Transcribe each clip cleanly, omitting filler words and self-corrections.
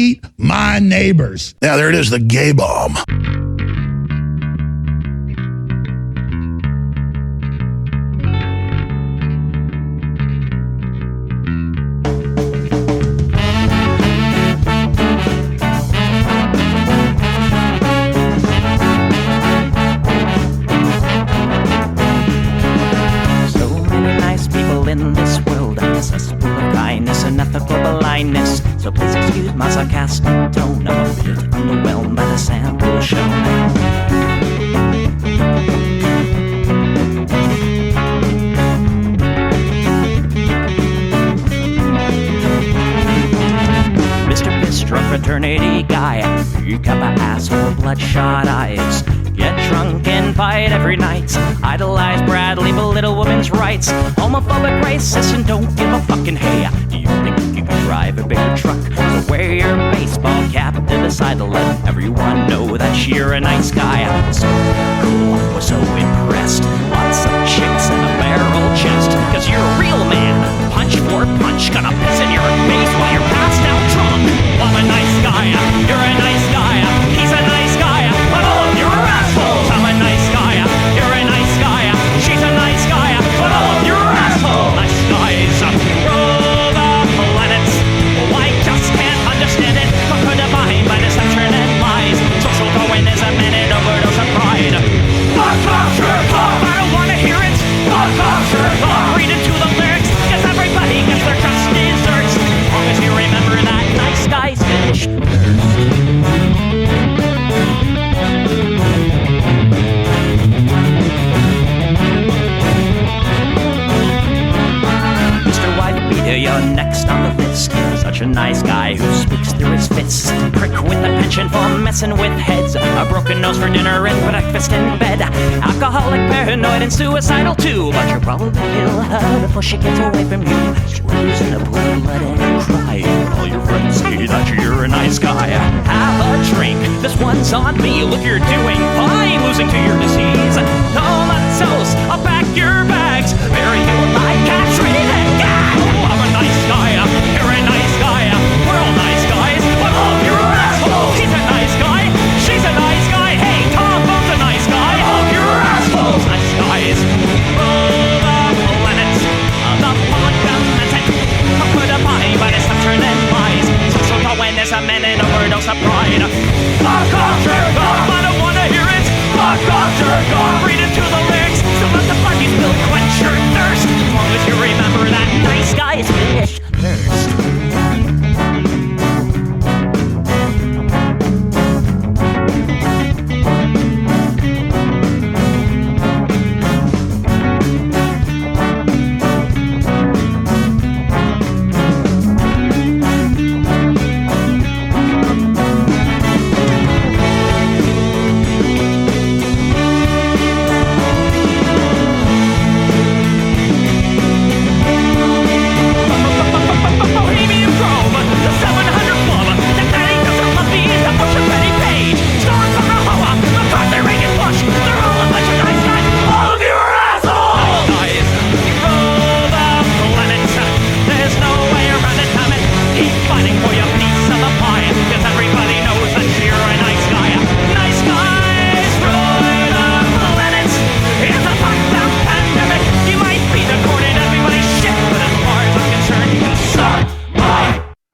meet my neighbors. Now, there it is, the gay bomb. In this world, accessible of kindness and ethical blindness. So please excuse my sarcastic tone. I'm a bit underwhelmed by the sample shown. Mr. Bistro fraternity guy, you got my asshole, bloodshot eyes. Get drunk and fight every night. Idolize Bradley, belittle women's rights. Homophobic, racist, and don't give a fucking hey. Do you think you can drive a bigger truck? So wear your baseball cap to the side to let everyone know that you're a nice guy. So cool, we're so impressed. Lots of chicks and a barrel chest. Cause you're a real man. Punch for punch, gonna piss in your face while you're passed out drunk. I'm a nice guy, you're a nice guy. He's a nice guy, but all of you are assholes. I'm a nice guy, you're a nice guy. She's a nice guy, but all of you are assholes. Nice guys rule the planets. I just can't understand it. But we're defined by deception and lies. Social Darwinism and an overdose of pride. Fuck off, jerk off. I don't wanna hear it. Fuck off, jerk off. Read into the lyrics, cause everybody gets their just desserts. As long as you remember that nice guys finish first. You're next on the list. Such a nice guy who speaks through his fists. Prick with a penchant for messing with heads. A broken nose for dinner and breakfast in bed. Alcoholic, paranoid, and suicidal too. But you'll probably kill her before she gets away from you. Screws in a blue blood and cry. All your friends say that you're a nice guy. Have a drink, this one's on me. Look, you're doing fine, losing to your disease. Comatose, I'll pack your bags. Bury you like a tree and gag. I'm a nice guy, you're a nice guy. We're all nice guys, but all of you are assholes. He's a nice guy, she's a nice guy. Hey, Tom Bone's a nice guy. All of you are assholes. Nice guys rule the planet. The podcast put a body by deception and lies. Social Darwinism and an overdose of pride. Fuck off, jerk off. I don't wanna hear it. Fuck off, jerk off. Read into the lyrics. So let the buggies will quench your thirst. As long as you remember that nice guys finish first.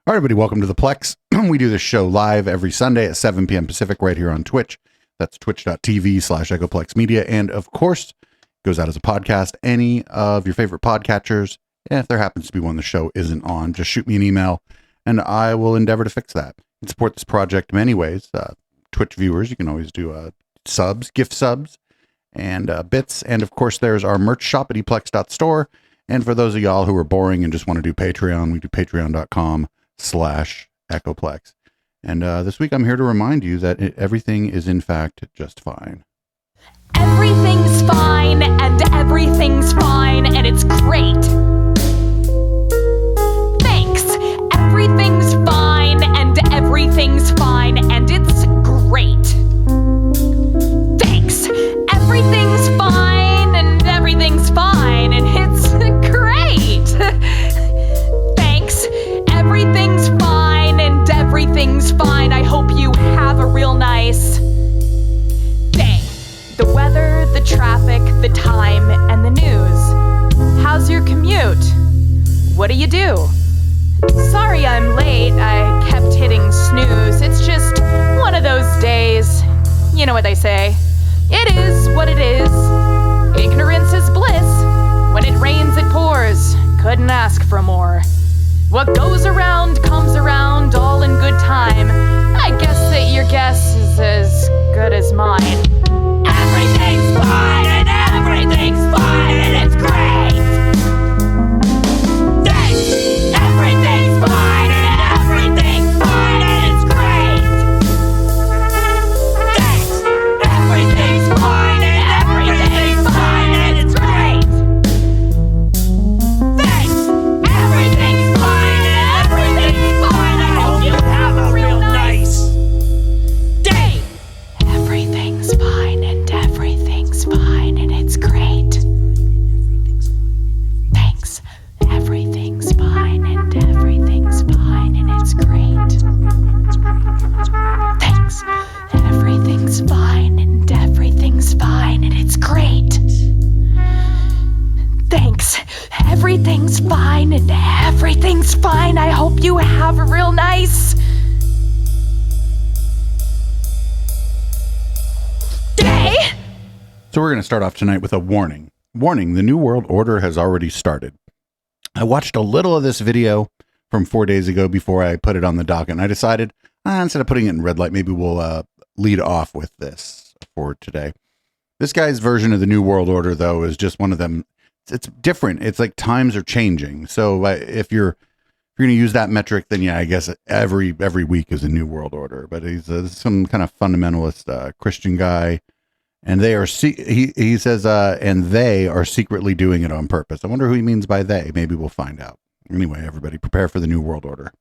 All right, everybody, welcome to the Plex. We do this show live every Sunday at 7 p.m. Pacific right here on Twitch. That's twitch.tv/EchoPlex Media. And of course, it goes out as a podcast. Any of your favorite podcatchers, and if there happens to be one the show isn't on, just shoot me an email and I will endeavor to fix that. You can support this project many ways. Twitch viewers, you can always do subs, gift subs, and bits. And of course, there's our merch shop at eplex.store. And for those of y'all who are boring and just want to do Patreon, we do patreon.com/EchoPlex. And this week I'm here to remind you that everything is in fact just fine. Everything's fine, and everything's fine, and it's great. Thanks. Everything's fine, and everything's fine, and it's great. Thanks. Everything's fine, and everything's fine, and it's great. Thanks. Everything's fine, and everything's traffic, the time, and the news. How's your commute? What do you do? Sorry I'm late, I kept hitting snooze. It's just one of those days. You know what they say. It is what it is. Ignorance is bliss. When it rains, it pours. Couldn't ask for more. What goes around comes around, all in good time. I guess that your guess is as good as mine. Everything's fine and everything's fine and it's great. Thanks. Everything's fine and everything's fine and it's great. Thanks. Everything's fine and everything's fine and it's great. Thanks. Everything's fine and everything's fine. I hope you have a real nice day. Everything's fine and everything's fine and it's great. Thanks. Everything's fine and everything's fine and it's great. Thanks. Everything's fine and everything's fine and it's great. Thanks. Everything's fine and everything's fine. I hope you have a real nice day. So we're going to start off tonight with a warning. Warning, the New World Order has already started. I watched a little of this video from 4 days ago before I put it on the docket, and I decided, instead of putting it in red light, maybe we'll lead off with this for today. This guy's version of the New World Order, though, is just one of them. It's different. It's like times are changing. So if you're going to use that metric, then yeah, I guess every week is a New World Order. But he's some kind of fundamentalist Christian guy, and they are he says and they are secretly doing it on purpose. I wonder who he means by they. Maybe we'll find out. Anyway, everybody, prepare for the New World Order.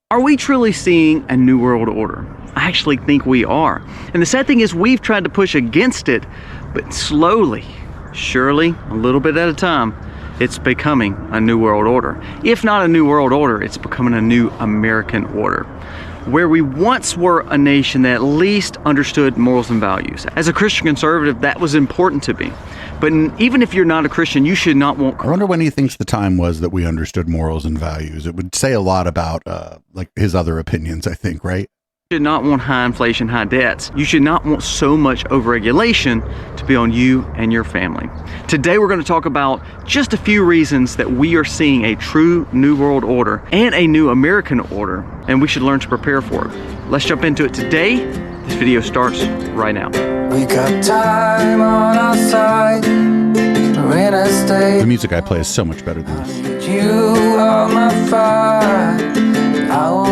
Are we truly seeing a New World Order? I actually think we are. And the sad thing is we've tried to push against it, but slowly, surely, a little bit at a time, it's becoming a New World Order. If not a New World Order, it's becoming a new American order, where we once were a nation that at least understood morals and values. As a Christian conservative, that was important to me. But even if you're not a Christian, you should not want... I wonder when he thinks the time was that we understood morals and values. It would say a lot about like his other opinions, I think, right? You should not want high inflation, high debts. You should not want so much overregulation to be on you and your family. Today we're going to talk about just a few reasons that we are seeing a true New World Order and a new American order, and we should learn to prepare for it. Let's jump into it today. This video starts right now. We got time on our side. We're in a state. The music I play is so much better than this. You are my fire.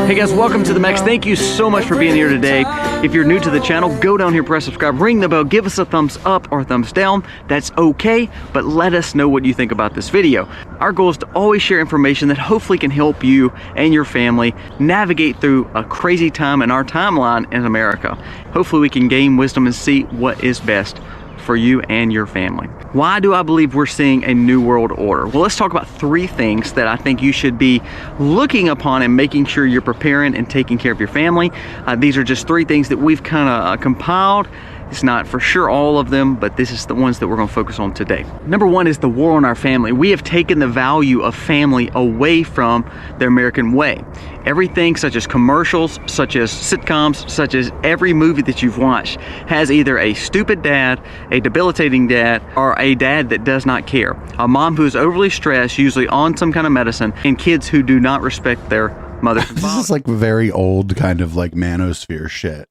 Hey guys, welcome to the Max. Thank you so much for being here today. If you're new to the channel, go down here, press subscribe, ring the bell, give us a thumbs up or a thumbs down. That's okay, but let us know what you think about this video. Our goal is to always share information that hopefully can help you and your family navigate through a crazy time in our timeline in America. Hopefully we can gain wisdom and see what is best for you and your family. Why do I believe we're seeing a New World Order? Well, let's talk about three things that I think you should be looking upon and making sure you're preparing and taking care of your family. These are just three things that we've kind of compiled. It's not for sure all of them, but this is the ones that we're going to focus on today. Number one is the war on our family. We have taken the value of family away from the American way. Everything such as commercials, such as sitcoms, such as every movie that you've watched has either a stupid dad, a debilitating dad, or a dad that does not care. A mom who is overly stressed, usually on some kind of medicine, and kids who do not respect their mother. This is like very old kind of like manosphere shit.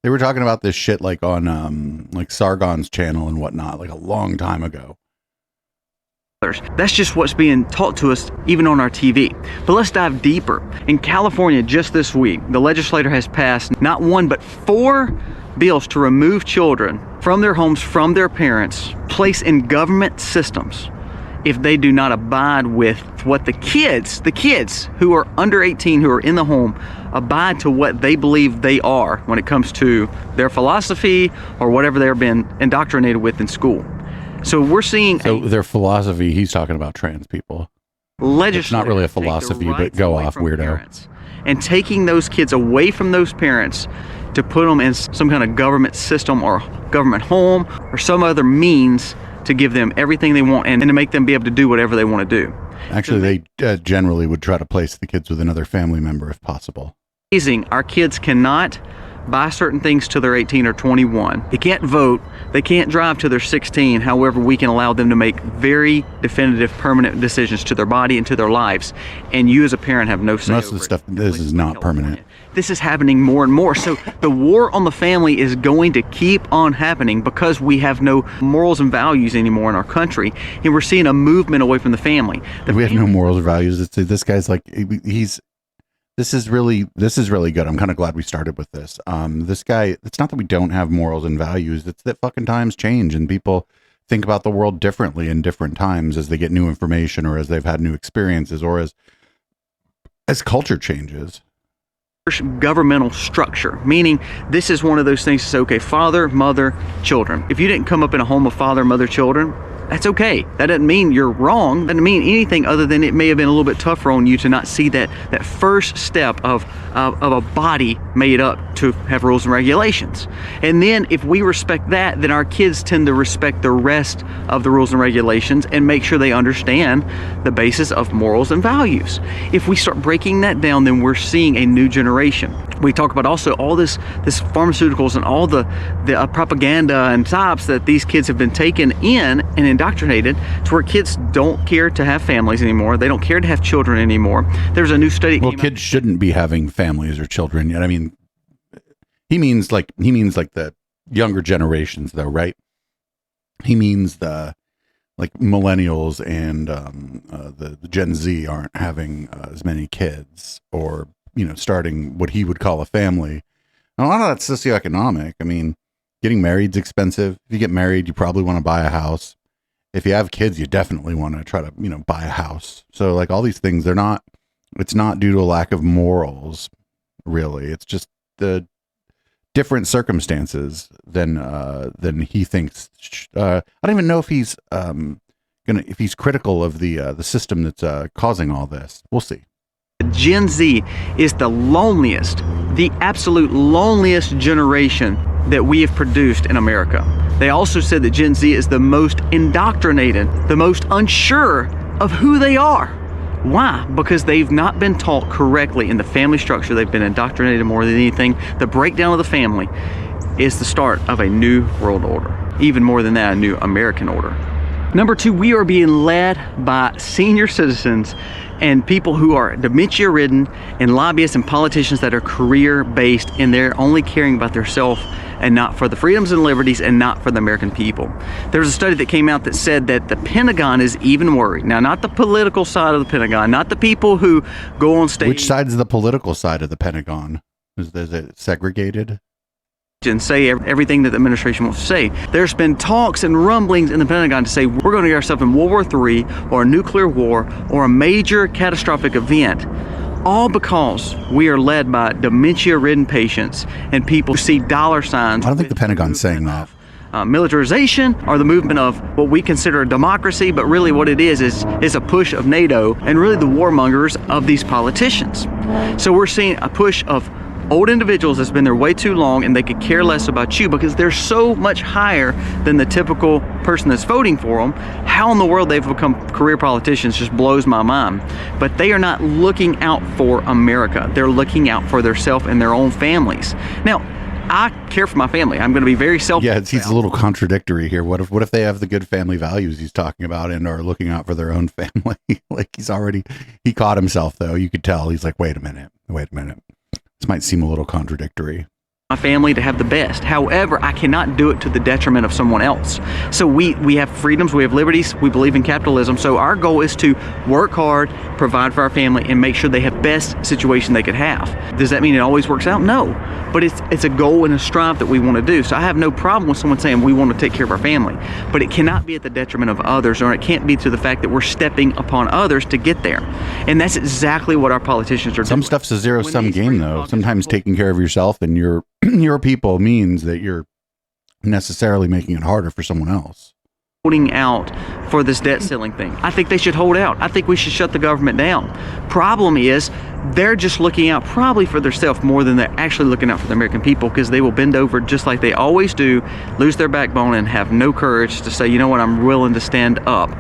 They were talking about this shit like on like Sargon's channel and whatnot, like a long time ago. That's just what's being taught to us even on our TV. But let's dive deeper. In California just this week, the legislature has passed not one but 4 bills to remove children from their homes, from their parents, placed in government systems if they do not abide with what the kids who are under 18 who are in the home abide to what they believe they are when it comes to their philosophy or whatever they're been indoctrinated with in school. So we're seeing their philosophy, he's talking about trans people. It's not really a philosophy, but go off, weirdo. And taking those kids away from those parents to put them in some kind of government system or government home or some other means to give them everything they want and to make them be able to do whatever they want to do. Actually, they generally would try to place the kids with another family member if possible. Our kids cannot buy certain things till they're 18 or 21. They can't vote. They can't drive till they're 16. However, we can allow them to make very definitive, permanent decisions to their body and to their lives. And you as a parent have no say. Most of the stuff, this is not permanent. This is happening more and more. So the war on the family is going to keep on happening because we have no morals and values anymore in our country. And we're seeing a movement away from the family. We have no morals or values. This guy's like, this is really good. I'm kind of glad we started with this. This guy, it's not that we don't have morals and values. It's that fucking times change and people think about the world differently in different times as they get new information or as they've had new experiences or as culture changes. Governmental structure, meaning this is one of those things. It's okay, father, mother, children. If you didn't come up in a home of father, mother, children, that's okay. That doesn't mean you're wrong. That doesn't mean anything other than it may have been a little bit tougher on you to not see that first step of a body made up to have rules and regulations. And then if we respect that, then our kids tend to respect the rest of the rules and regulations and make sure they understand the basis of morals and values. If we start breaking that down, then we're seeing a new generation. We talk about also all this pharmaceuticals and all the propaganda and types that these kids have been taken in and indoctrinated to where kids don't care to have families anymore. They don't care to have children anymore. There's a new study. Well, kids shouldn't be having families or children yet. I mean, he means like the younger generations, though, right? He means the like millennials and the Gen Z aren't having as many kids or, starting what he would call a family. And a lot of that's socioeconomic. I mean, getting married's expensive. If you get married, you probably want to buy a house. If you have kids, you definitely want to try to, buy a house. So like all these things, it's not due to a lack of morals, really. It's just the different circumstances than he thinks. I don't even know if he's if he's critical of the system that's causing all this. We'll see. Gen Z is the loneliest, the absolute loneliest generation that we have produced in America. They also said that Gen Z is the most indoctrinated, the most unsure of who they are. Why? Because they've not been taught correctly in the family structure. They've been indoctrinated more than anything. The breakdown of the family is the start of a new world order. Even more than that, a new American order. Number 2, we are being led by senior citizens and people who are dementia-ridden and lobbyists and politicians that are career-based and they're only caring about themselves and not for the freedoms and liberties and not for the American people. There was a study that came out that said that the Pentagon is even worried. Now, not the political side of the Pentagon, not the people who go on stage. Which side is the political side of the Pentagon? Is it segregated? And say everything that the administration wants to say. There's been talks and rumblings in the Pentagon to say we're going to get ourselves in World War III or a nuclear war or a major catastrophic event, all because we are led by dementia-ridden patients and people who see dollar signs. I don't think the Pentagon's saying that. Militarization or the movement of what we consider a democracy, but really what it is a push of NATO and really the warmongers of these politicians. So we're seeing a push of old individuals that's been there way too long and they could care less about you because they're so much higher than the typical person that's voting for them. How in the world they've become career politicians just blows my mind. But they are not looking out for America. They're looking out for themselves and their own families. Now, I care for my family. I'm going to be very selfish. Yeah, he's a little contradictory here. What if they have the good family values he's talking about and are looking out for their own family? Like he caught himself though. You could tell. He's like, wait a minute. This might seem a little contradictory. My family to have the best. However, I cannot do it to the detriment of someone else. So we have freedoms, we have liberties, we believe in capitalism. So our goal is to work hard, provide for our family, and make sure they have best situation they could have. Does that mean it always works out? No. But it's a goal and a strive that we want to do. So I have no problem with someone saying we want to take care of our family. But it cannot be at the detriment of others, or it can't be to the fact that we're stepping upon others to get there. And that's exactly what our politicians are doing. Some stuff's a zero-sum game, though. Sometimes taking care of yourself and your people means that you're necessarily making it harder for someone else. holding out for this debt ceiling thing. I think they should hold out. I think we should shut the government down. Problem is, they're just looking out probably for themselves more than they're actually looking out for the American people, because they will bend over just like they always do, lose their backbone, and have no courage to say, you know what, I'm willing to stand up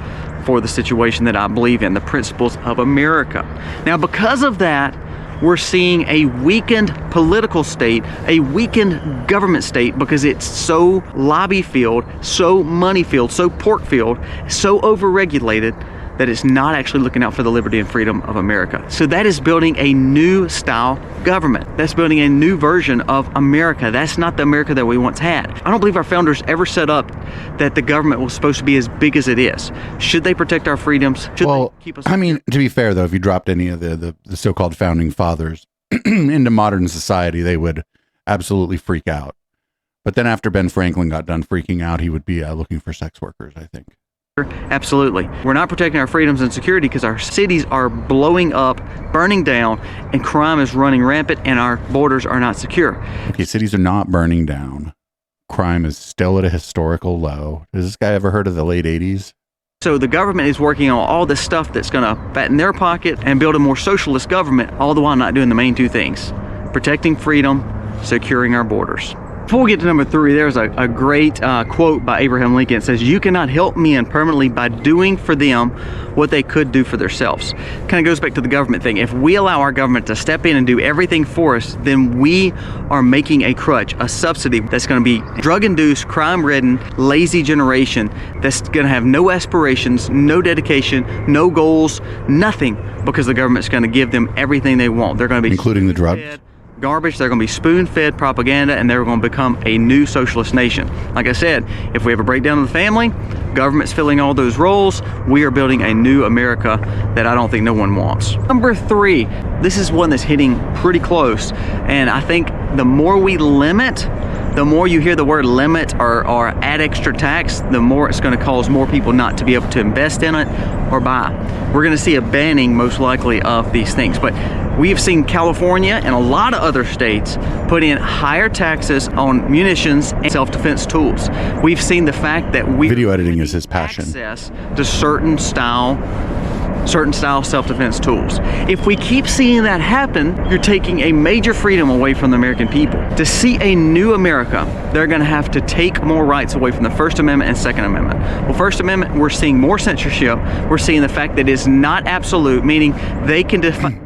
for the situation that I believe in, the principles of America. Now, because of that, we're seeing a weakened political state, a weakened government state, because it's so lobby filled, so money filled, so pork filled, so overregulated that it's not actually looking out for the liberty and freedom of America. So that is building a new style government. That's building a new version of America. That's not the America that we once had. I don't believe our founders ever set up that the government was supposed to be as big as it is. Should they protect our freedoms? Should they keep us? I mean, to be fair though, if you dropped any of the so-called founding fathers into modern society, they would absolutely freak out. But then after Ben Franklin got done freaking out, he would be looking for sex workers, I think. Absolutely. We're not protecting our freedoms and security because our cities are blowing up, burning down, and crime is running rampant, and our borders are not secure. Okay, cities are not burning down. Crime is still at a historical low. Has this guy ever heard of the late 80s? So the government is working on all this stuff that's going to fatten their pocket and build a more socialist government, all the while not doing the main two things: protecting freedom, securing our borders. Before we get to number 3, there's a great quote by Abraham Lincoln. It says, "You cannot help men permanently by doing for them what they could do for themselves." Kind of goes back to the government thing. If we allow our government to step in and do everything for us, then we are making a crutch, a subsidy that's going to be drug-induced, crime-ridden, lazy generation that's going to have no aspirations, no dedication, no goals, nothing, because the government's going to give them everything they want. They're going to be including the drugs. Garbage. They're going to be spoon-fed propaganda, and they're going to become a new socialist nation. Like I said, if we have a breakdown of the family, government's filling all those roles, we are building a new America that I don't think no one wants. Number 3, this is one that's hitting pretty close, and I think the more we limit, the more you hear the word limit or add extra tax, the more it's going to cause more people not to be able to invest in it or buy. We're going to see a banning, most likely, of these things. But we have seen California and a lot of other states put in higher taxes on munitions and self-defense tools. We've seen the fact that video editing is his passion. Access to certain style self-defense tools. If we keep seeing that happen, you're taking a major freedom away from the American people. To see a new America, they're going to have to take more rights away from the First Amendment and Second Amendment. Well, First Amendment, we're seeing more censorship. We're seeing the fact that it's not absolute, meaning they can decide.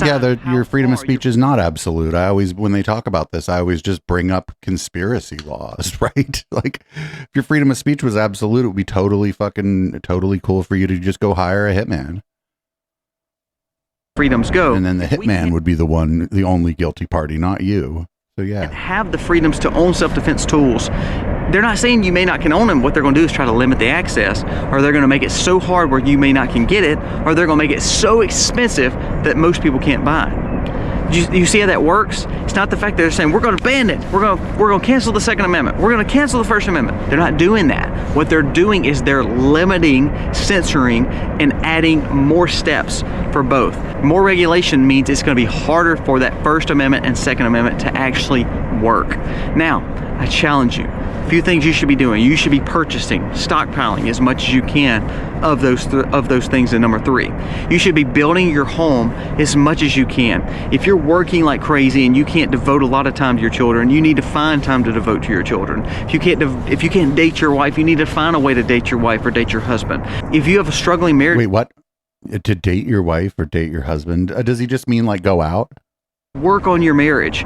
Yeah, your freedom of speech is not absolute. When they talk about this, I always just bring up conspiracy laws, right? Like, if your freedom of speech was absolute, it would be totally cool for you to just go hire a hitman. Freedoms go, and then the hitman would be the only guilty party, not you. So yeah, have the freedoms to own self-defense tools. They're not saying you may not can own them. What they're going to do is try to limit the access, or they're going to make it so hard where you may not can get it, or they're going to make it so expensive that most people can't buy. You see how that works? It's not the fact that they're saying we're going to ban it, we're going to cancel the Second Amendment, we're going to cancel the First Amendment. They're not doing that. What they're doing is they're limiting, censoring, and adding more steps for both. More regulation means it's going to be harder for that First Amendment and Second Amendment to actually work. Now, I challenge you. A few things you should be doing. You should be purchasing, stockpiling as much as you can of those things in number 3. You should be building your home as much as you can. If you're working like crazy and you can't devote a lot of time to your children, you need to find time to devote to your children. If you can't date your wife, you need to find a way to date your wife or date your husband. If you have a struggling marriage... Wait, what? To date your wife or date your husband? Does he just mean like go out? Work on your marriage.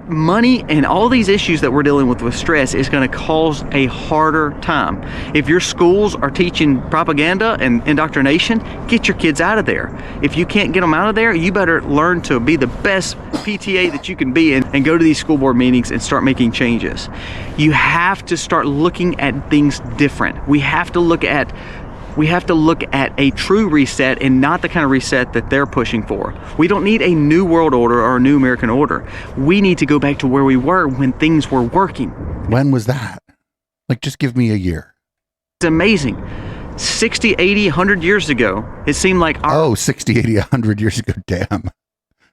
Money and all these issues that we're dealing with stress is going to cause a harder time. If your schools are teaching propaganda and indoctrination, get your kids out of there. If you can't get them out of there, you better learn to be the best PTA that you can be and go to these school board meetings and start making changes. You have to start looking at things different. We have to look at a true reset and not the kind of reset that they're pushing for. We don't need a new world order or a new American order. We need to go back to where we were when things were working. When was that? Like, just give me a year. It's amazing. 60, 80, 100 years ago, it seemed like 60, 80, 100 years ago, damn.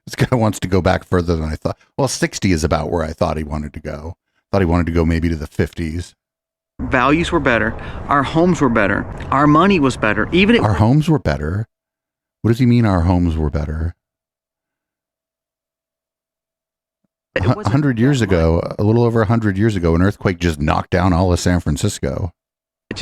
This guy wants to go back further than I thought. Well, 60 is about where I thought he wanted to go. Thought he wanted to go maybe to the 50s. Values were better. Our homes were better. Our money was better. Even Our homes were better. What does he mean our homes were better? 100 years ago, a little over 100 years ago, an earthquake just knocked down all of San Francisco.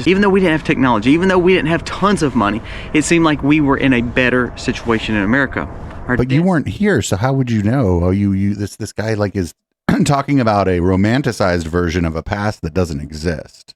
Even though we didn't have technology, even though we didn't have tons of money, it seemed like we were in a better situation in America. But you weren't here, so how would you know? Oh, this guy like is talking about a romanticized version of a past that doesn't exist.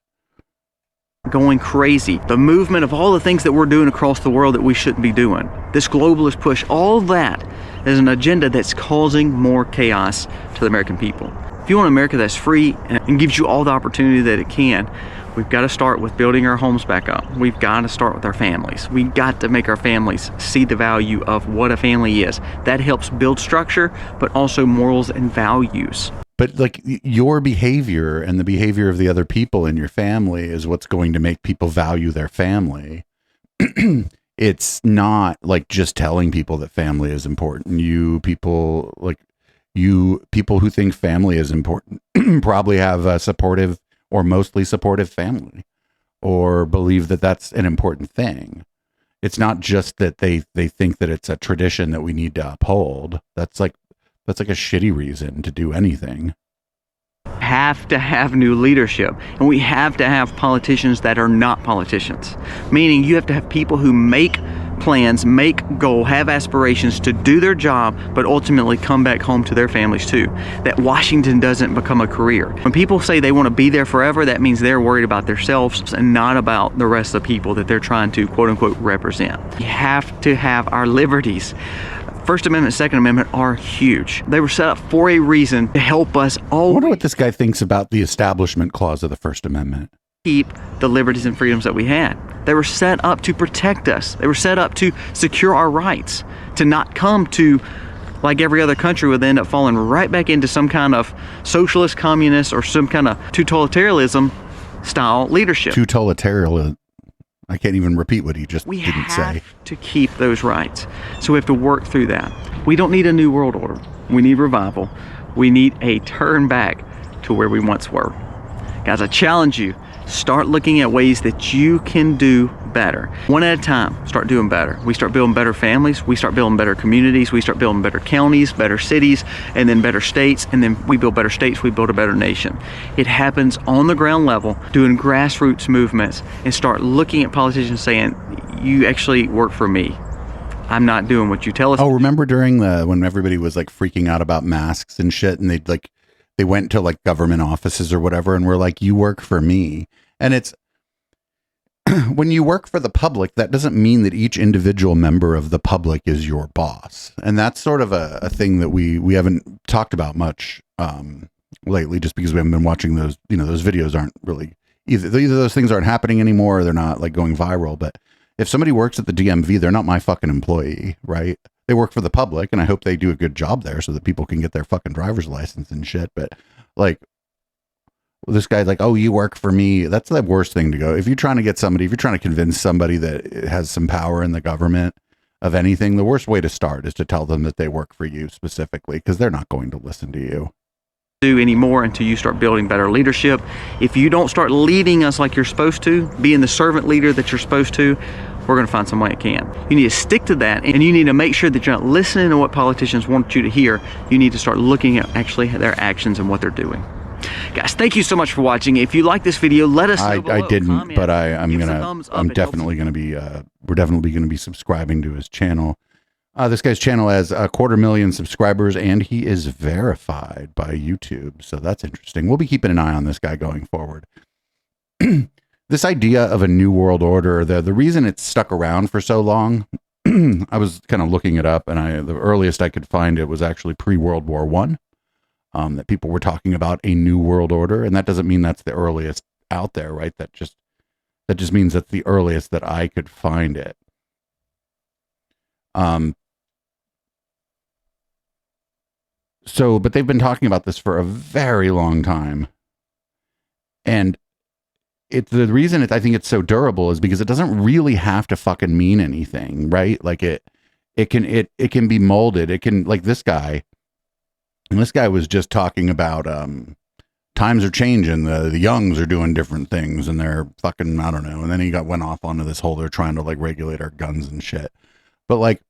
Going crazy. The movement of all the things that we're doing across the world that we shouldn't be doing. This globalist push, all that is an agenda that's causing more chaos to the American people. If you want an America that's free and gives you all the opportunity that it can, we've got to start with building our homes back up. We've got to start with our families. We've got to make our families see the value of what a family is. That helps build structure, but also morals and values. But like your behavior and the behavior of the other people in your family is what's going to make people value their family. It's not like just telling people that family is important. You people who think family is important probably have a supportive or mostly supportive family, or believe that that's an important thing. It's not just that they think that it's a tradition that we need to uphold. That's like a shitty reason to do anything. Have to have new leadership, and we have to have politicians that are not politicians, meaning you have to have people who make plans, make goals, have aspirations to do their job, but ultimately come back home to their families too. That Washington doesn't become a career. When people say they want to be there forever, that means they're worried about themselves and not about the rest of the people that they're trying to quote unquote represent. We have to have our liberties. First Amendment, Second Amendment are huge. They were set up for a reason to help us all. I wonder what this guy thinks about the Establishment Clause of the First Amendment. Keep the liberties and freedoms that we had. They were set up to protect us. They were set up to secure our rights, to not come to, like every other country, would end up falling right back into some kind of socialist, communist, or some kind of totalitarianism style leadership. Totalitarianism. I can't even repeat what he just didn't say. We have to keep those rights. So we have to work through that. We don't need a new world order. We need revival. We need a turn back to where we once were. Guys, I challenge you, start looking at ways that you can do better. One at a time, start doing better. We start building better families, we start building better communities, we start building better counties, better cities, and then better states, and then we build better states, we build a better nation. It happens on the ground level, doing grassroots movements, and start looking at politicians saying, you actually work for me. I'm not doing what you tell us. Oh, remember during when everybody was like freaking out about masks and shit, and they went to like government offices or whatever, and were like, you work for me. And it's, when you work for the public, that doesn't mean that each individual member of the public is your boss. And that's sort of a thing that we haven't talked about much lately, just because we haven't been watching those, those videos aren't really, either those things aren't happening anymore, or they're not like going viral. But if somebody works at the DMV, they're not my fucking employee, right? They work for the public, and I hope they do a good job there so that people can get their fucking driver's license and shit. But like, this guy's like, oh, you work for me. That's the worst thing to go. If you're trying to convince somebody that has some power in the government of anything, the worst way to start is to tell them that they work for you specifically, because they're not going to listen to you. Do anymore until you start building better leadership. If you don't start leading us like you're supposed to, being the servant leader that you're supposed to, we're going to find some way it can. You need to stick to that, and you need to make sure that you're not listening to what politicians want you to hear. You need to start looking at actually their actions and what they're doing. Guys, thank you so much for watching. If you like this video, let us know below. I didn't, comment, but we're definitely going to be subscribing to his channel. This guy's channel has 250,000 subscribers, and he is verified by YouTube. So that's interesting. We'll be keeping an eye on this guy going forward. This idea of a new world order, the reason it's stuck around for so long, I was kind of looking it up, and the earliest I could find it was actually pre-World War I. That people were talking about a new world order, and that doesn't mean that's the earliest out there, right? That just means that's the earliest that I could find it. But they've been talking about this for a very long time, and the reason I think it's so durable is because it doesn't really have to fucking mean anything, right? Like it can be molded. It can, like this guy. And this guy was just talking about times are changing. The youngs are doing different things, and they're fucking, I don't know. And then he went off onto this whole, they're trying to like regulate our guns and shit. But like,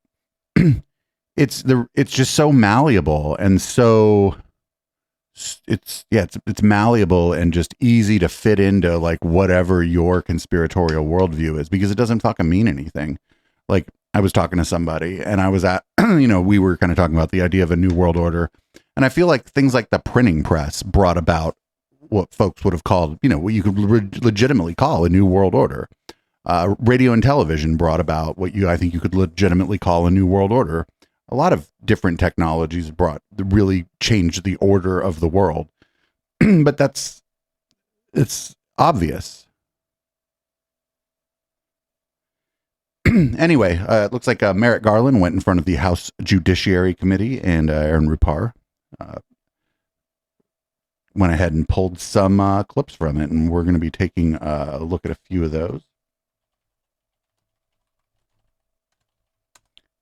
it's just so malleable, and so it's malleable and just easy to fit into like whatever your conspiratorial worldview is, because it doesn't fucking mean anything. Like, I was talking to somebody, and I was at, we were kind of talking about the idea of a new world order. And I feel like things like the printing press brought about what folks would have called, what you could legitimately call a new world order. Radio and television brought about what I think you could legitimately call a new world order. A lot of different technologies really changed the order of the world. But it's obvious. Anyway, it looks like Merrick Garland went in front of the House Judiciary Committee, and Aaron Rupar went ahead and pulled some clips from it, and we're going to be taking a look at a few of those.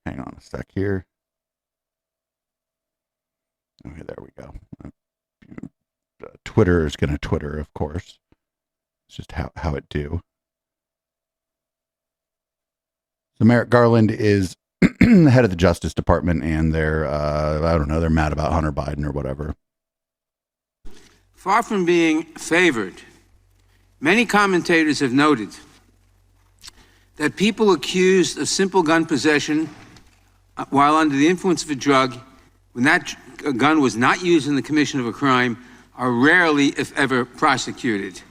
Hang on a sec here. Okay, there we go. Twitter is going to Twitter, of course. It's just how it do. So Merrick Garland is the head of the Justice Department, and they're, they're mad about Hunter Biden or whatever. Far from being favored, many commentators have noted that people accused of simple gun possession while under the influence of a drug, when that gun was not used in the commission of a crime, are rarely, if ever, prosecuted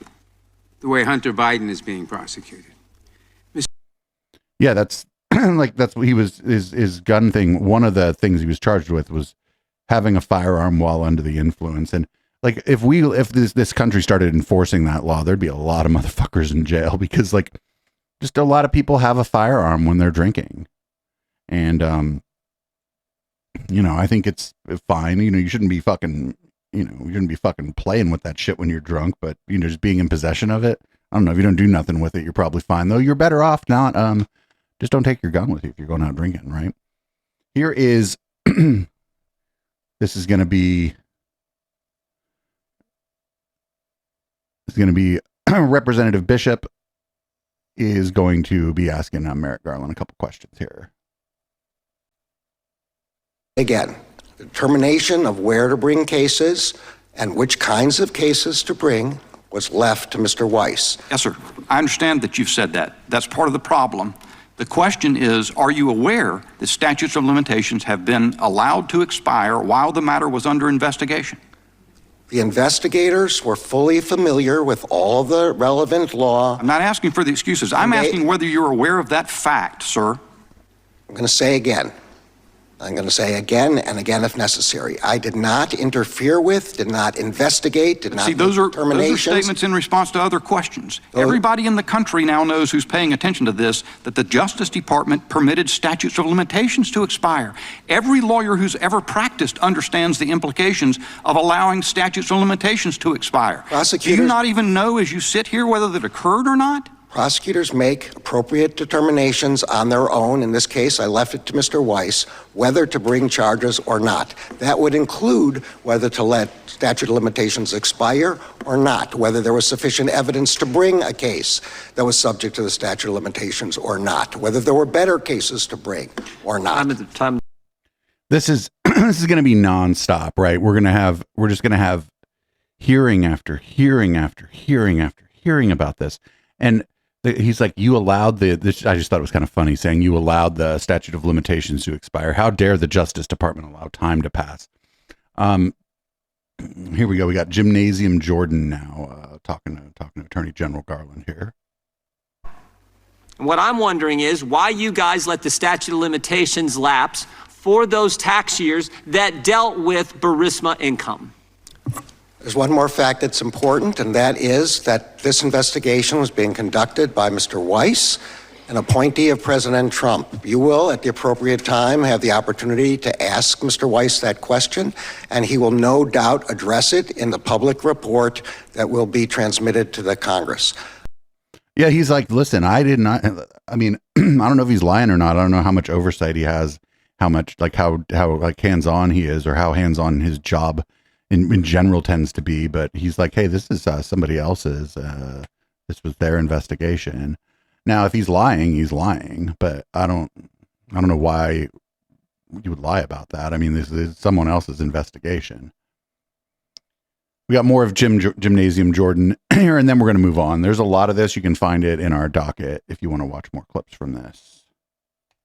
the way Hunter Biden is being prosecuted. Yeah, that's that's what his gun thing. One of the things he was charged with was having a firearm while under the influence. And like, if this country started enforcing that law, there'd be a lot of motherfuckers in jail, because like, just a lot of people have a firearm when they're drinking. And, I think it's fine. You shouldn't be fucking, playing with that shit when you're drunk, but, just being in possession of it. I don't know, if you don't do nothing with it, you're probably fine, though. You're better off not, just don't take your gun with you if you're going out drinking, right? Here is, this is going to be Representative Bishop is going to be asking Merrick Garland a couple questions here. Again, the determination of where to bring cases and which kinds of cases to bring was left to Mr. Weiss. Yes, sir. I understand that you've said that. That's part of the problem. The question is, are you aware that statutes of limitations have been allowed to expire while the matter was under investigation? The investigators were fully familiar with all the relevant law. I'm not asking for the excuses. I'm asking whether you're aware of that fact, sir. I'm going to say again. I'm going to say again and again if necessary. I did not interfere with, did not investigate, did not make determinations. Those are statements in response to other questions. Everybody in the country now knows, who's paying attention to this, that the Justice Department permitted statutes of limitations to expire. Every lawyer who's ever practiced understands the implications of allowing statutes of limitations to expire. Do you not even know, as you sit here, whether that occurred or not? Prosecutors make appropriate determinations on their own. In this case, I left it to Mr. Weiss whether to bring charges or not. That would include whether to let statute of limitations expire or not, whether there was sufficient evidence to bring a case that was subject to the statute of limitations or not, whether there were better cases to bring or not. This is going to be nonstop, right? We're just going to have hearing after hearing after hearing after hearing about this. And he's like, you allowed this. I just thought it was kind of funny saying you allowed the statute of limitations to expire. How dare the Justice Department allow time to pass? Here we go. We got Gymnasium Jordan now talking to Attorney General Garland here. What I'm wondering is why you guys let the statute of limitations lapse for those tax years that dealt with Burisma income. There's one more fact that's important, and that is that this investigation was being conducted by Mr. Weiss, an appointee of President Trump. You will, at the appropriate time, have the opportunity to ask Mr. Weiss that question, and he will no doubt address it in the public report that will be transmitted to the Congress. Yeah, he's like, listen, I did not, I mean, I don't know if he's lying or not. I don't know how much oversight he has, how much, like how like hands-on he is, or how hands-on his job in general tends to be, but he's like, hey, this is somebody else's. This was their investigation. Now, if he's lying, but I don't know why you would lie about that. I mean, this is someone else's investigation. We got more of Gymnasium Jordan here, and then we're going to move on. There's a lot of this. You can find it in our docket if you want to watch more clips from this.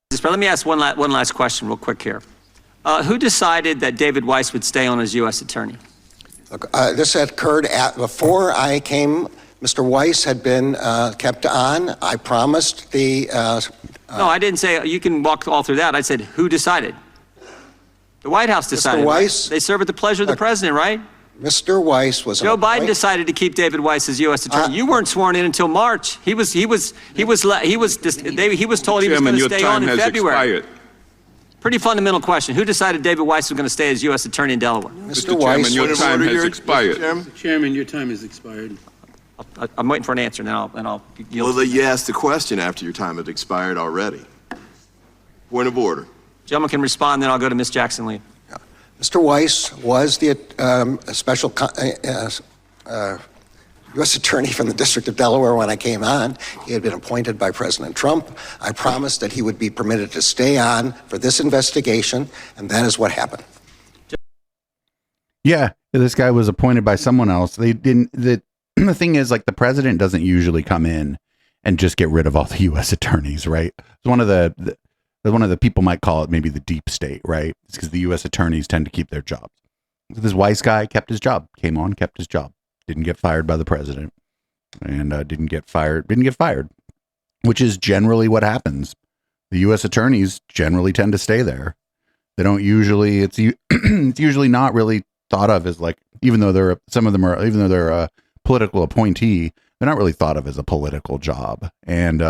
But let me ask one last question real quick here. Who decided that David Weiss would stay on as U.S. Attorney? Look, this occurred before I came. Mr. Weiss had been kept on. I promised the... no, I didn't say, you can walk all through that. I said, who decided? The White House decided. Mr. Weiss? Right? They serve at the pleasure of the president, right? Mr. Weiss was... Joe Biden decided to keep David Weiss as U.S. Attorney. You weren't sworn in until March. He was told he was going to stay on in February. Pretty fundamental question. Who decided David Weiss was going to stay as U.S. Attorney in Delaware? Mr. Weiss, your time has expired. Mr. Chairman, your time has expired. I'm waiting for an answer, and I'll yield. Well, you asked the question after your time had expired already. Point of order. Gentleman can respond, then I'll go to Ms. Jackson-Lee. Mr. Weiss was the special U.S. Attorney from the District of Delaware when I came on. He had been appointed by President Trump. I promised that he would be permitted to stay on for this investigation, and that is what happened. Yeah, this guy was appointed by someone else. They didn't. The thing is, like, the president doesn't usually come in and just get rid of all the U.S. attorneys, right? It's one of the people might call it maybe the deep state, right? It's because the U.S. attorneys tend to keep their jobs. This Weiss guy kept his job, came on, kept his job, didn't get fired by the president, and didn't get fired, which is generally what happens. The U.S. attorneys generally tend to stay there. They don't usually. It's usually not really thought of as, like, even though they're a political appointee, they're not really thought of as a political job. And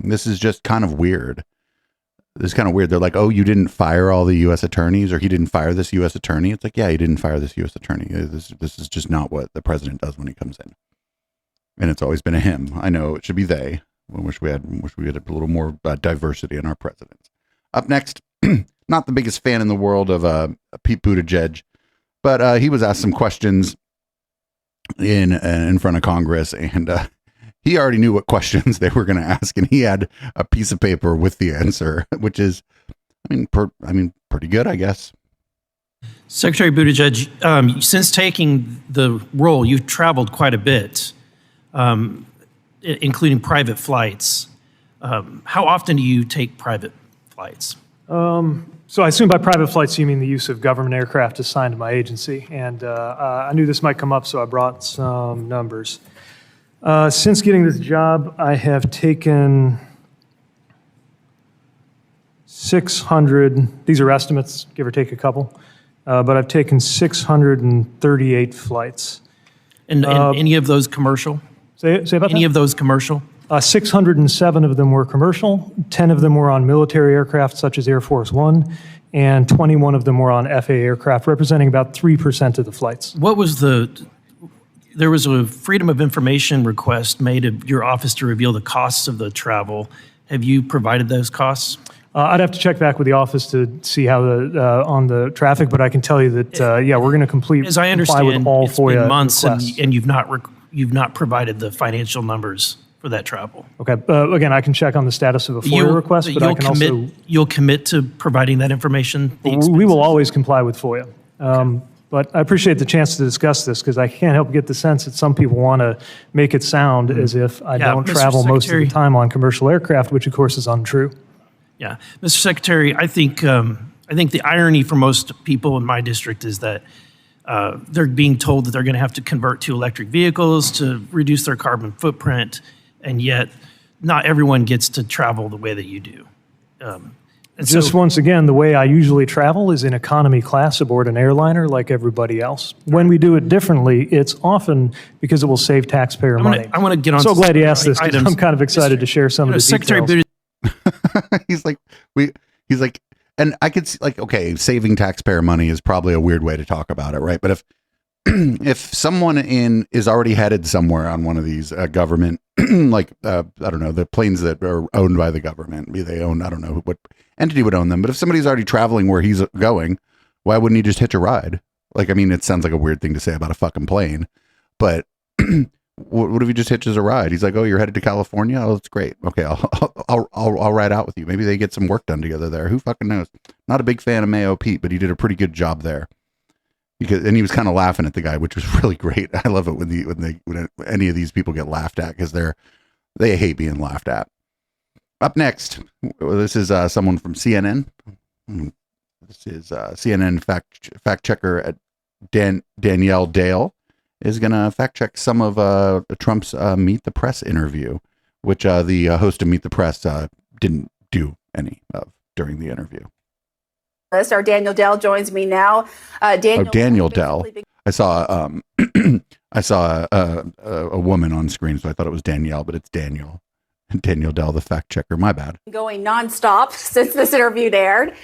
this is just kind of weird. This is kind of weird. They're like, oh, you didn't fire all the U.S. attorneys, or he didn't fire this U.S. attorney. It's like, yeah, he didn't fire this U.S. attorney. This is just not what the president does when he comes in. And it's always been a him. I know it should be they. I wish we had a little more diversity in our presidents. Up next, not the biggest fan in the world of Pete Buttigieg, but he was asked some questions in front of Congress, and he already knew what questions they were going to ask, and he had a piece of paper with the answer, which is, pretty good, I guess. Secretary Buttigieg, since taking the role, you've traveled quite a bit, including private flights. How often do you take private flights? So I assume by private flights you mean the use of government aircraft assigned to my agency, and I knew this might come up, so I brought some numbers. Since getting this job, I have taken 600, these are estimates, give or take a couple, but I've taken 638 flights. And any of those commercial? Say about that? Any of those commercial? 607 of them were commercial, 10 of them were on military aircraft such as Air Force One, and 21 of them were on FAA aircraft, representing about 3% of the flights. What was there was a Freedom of Information request made of your office to reveal the costs of the travel. Have you provided those costs? I'd have to check back with the office to see how on the traffic, but I can tell you that, yeah, we're going to comply as I understand, with all it's FOIA been months requests. and you've not provided the financial numbers for that travel. Okay. Again, I can check on the status of a FOIA request, but I can You'll commit to providing that information? We will always comply with FOIA. Okay. But I appreciate the chance to discuss this because I can't help but get the sense that some people want to make it sound as if I don't travel most of the time on commercial aircraft, which of course is untrue. Yeah. Mr. Secretary, I think the irony for most people in my district is that they're being told that they're going to have to convert to electric vehicles to reduce their carbon footprint, and yet not everyone gets to travel the way that you do. Once again, the way I usually travel is in economy class aboard an airliner like everybody else. When we do it differently, it's often because it will save taxpayer money. I want to get on. I'm so glad you asked this because I'm kind of excited to share some of the Secretary details. He's like, and I could see, like, okay, saving taxpayer money is probably a weird way to talk about it, right? But if someone is already headed somewhere on one of these government, like, I don't know, the planes that are owned by the government, they own, I don't know what entity would own them. But if somebody's already traveling where he's going, why wouldn't he just hitch a ride? Like, I mean, it sounds like a weird thing to say about a fucking plane, but what if he just hitches a ride? He's like, oh, you're headed to California? Oh, that's great. Okay, I'll ride out with you. Maybe they get some work done together there. Who fucking knows? Not a big fan of Mayo Pete, but he did a pretty good job there. And he was kind of laughing at the guy, which was really great. I love it when any of these people get laughed at, because they hate being laughed at. Up next, this is someone from CNN. This is CNN fact checker Danielle Dale is going to fact check some of Trump's Meet the Press interview, which the host of Meet the Press didn't do any of during the interview. Our Daniel Dell joins me now. Daniel Dell. I saw a woman on screen, so I thought it was Danielle, but it's Daniel. Daniel Dell, the fact checker. My bad. Going nonstop since this interview aired.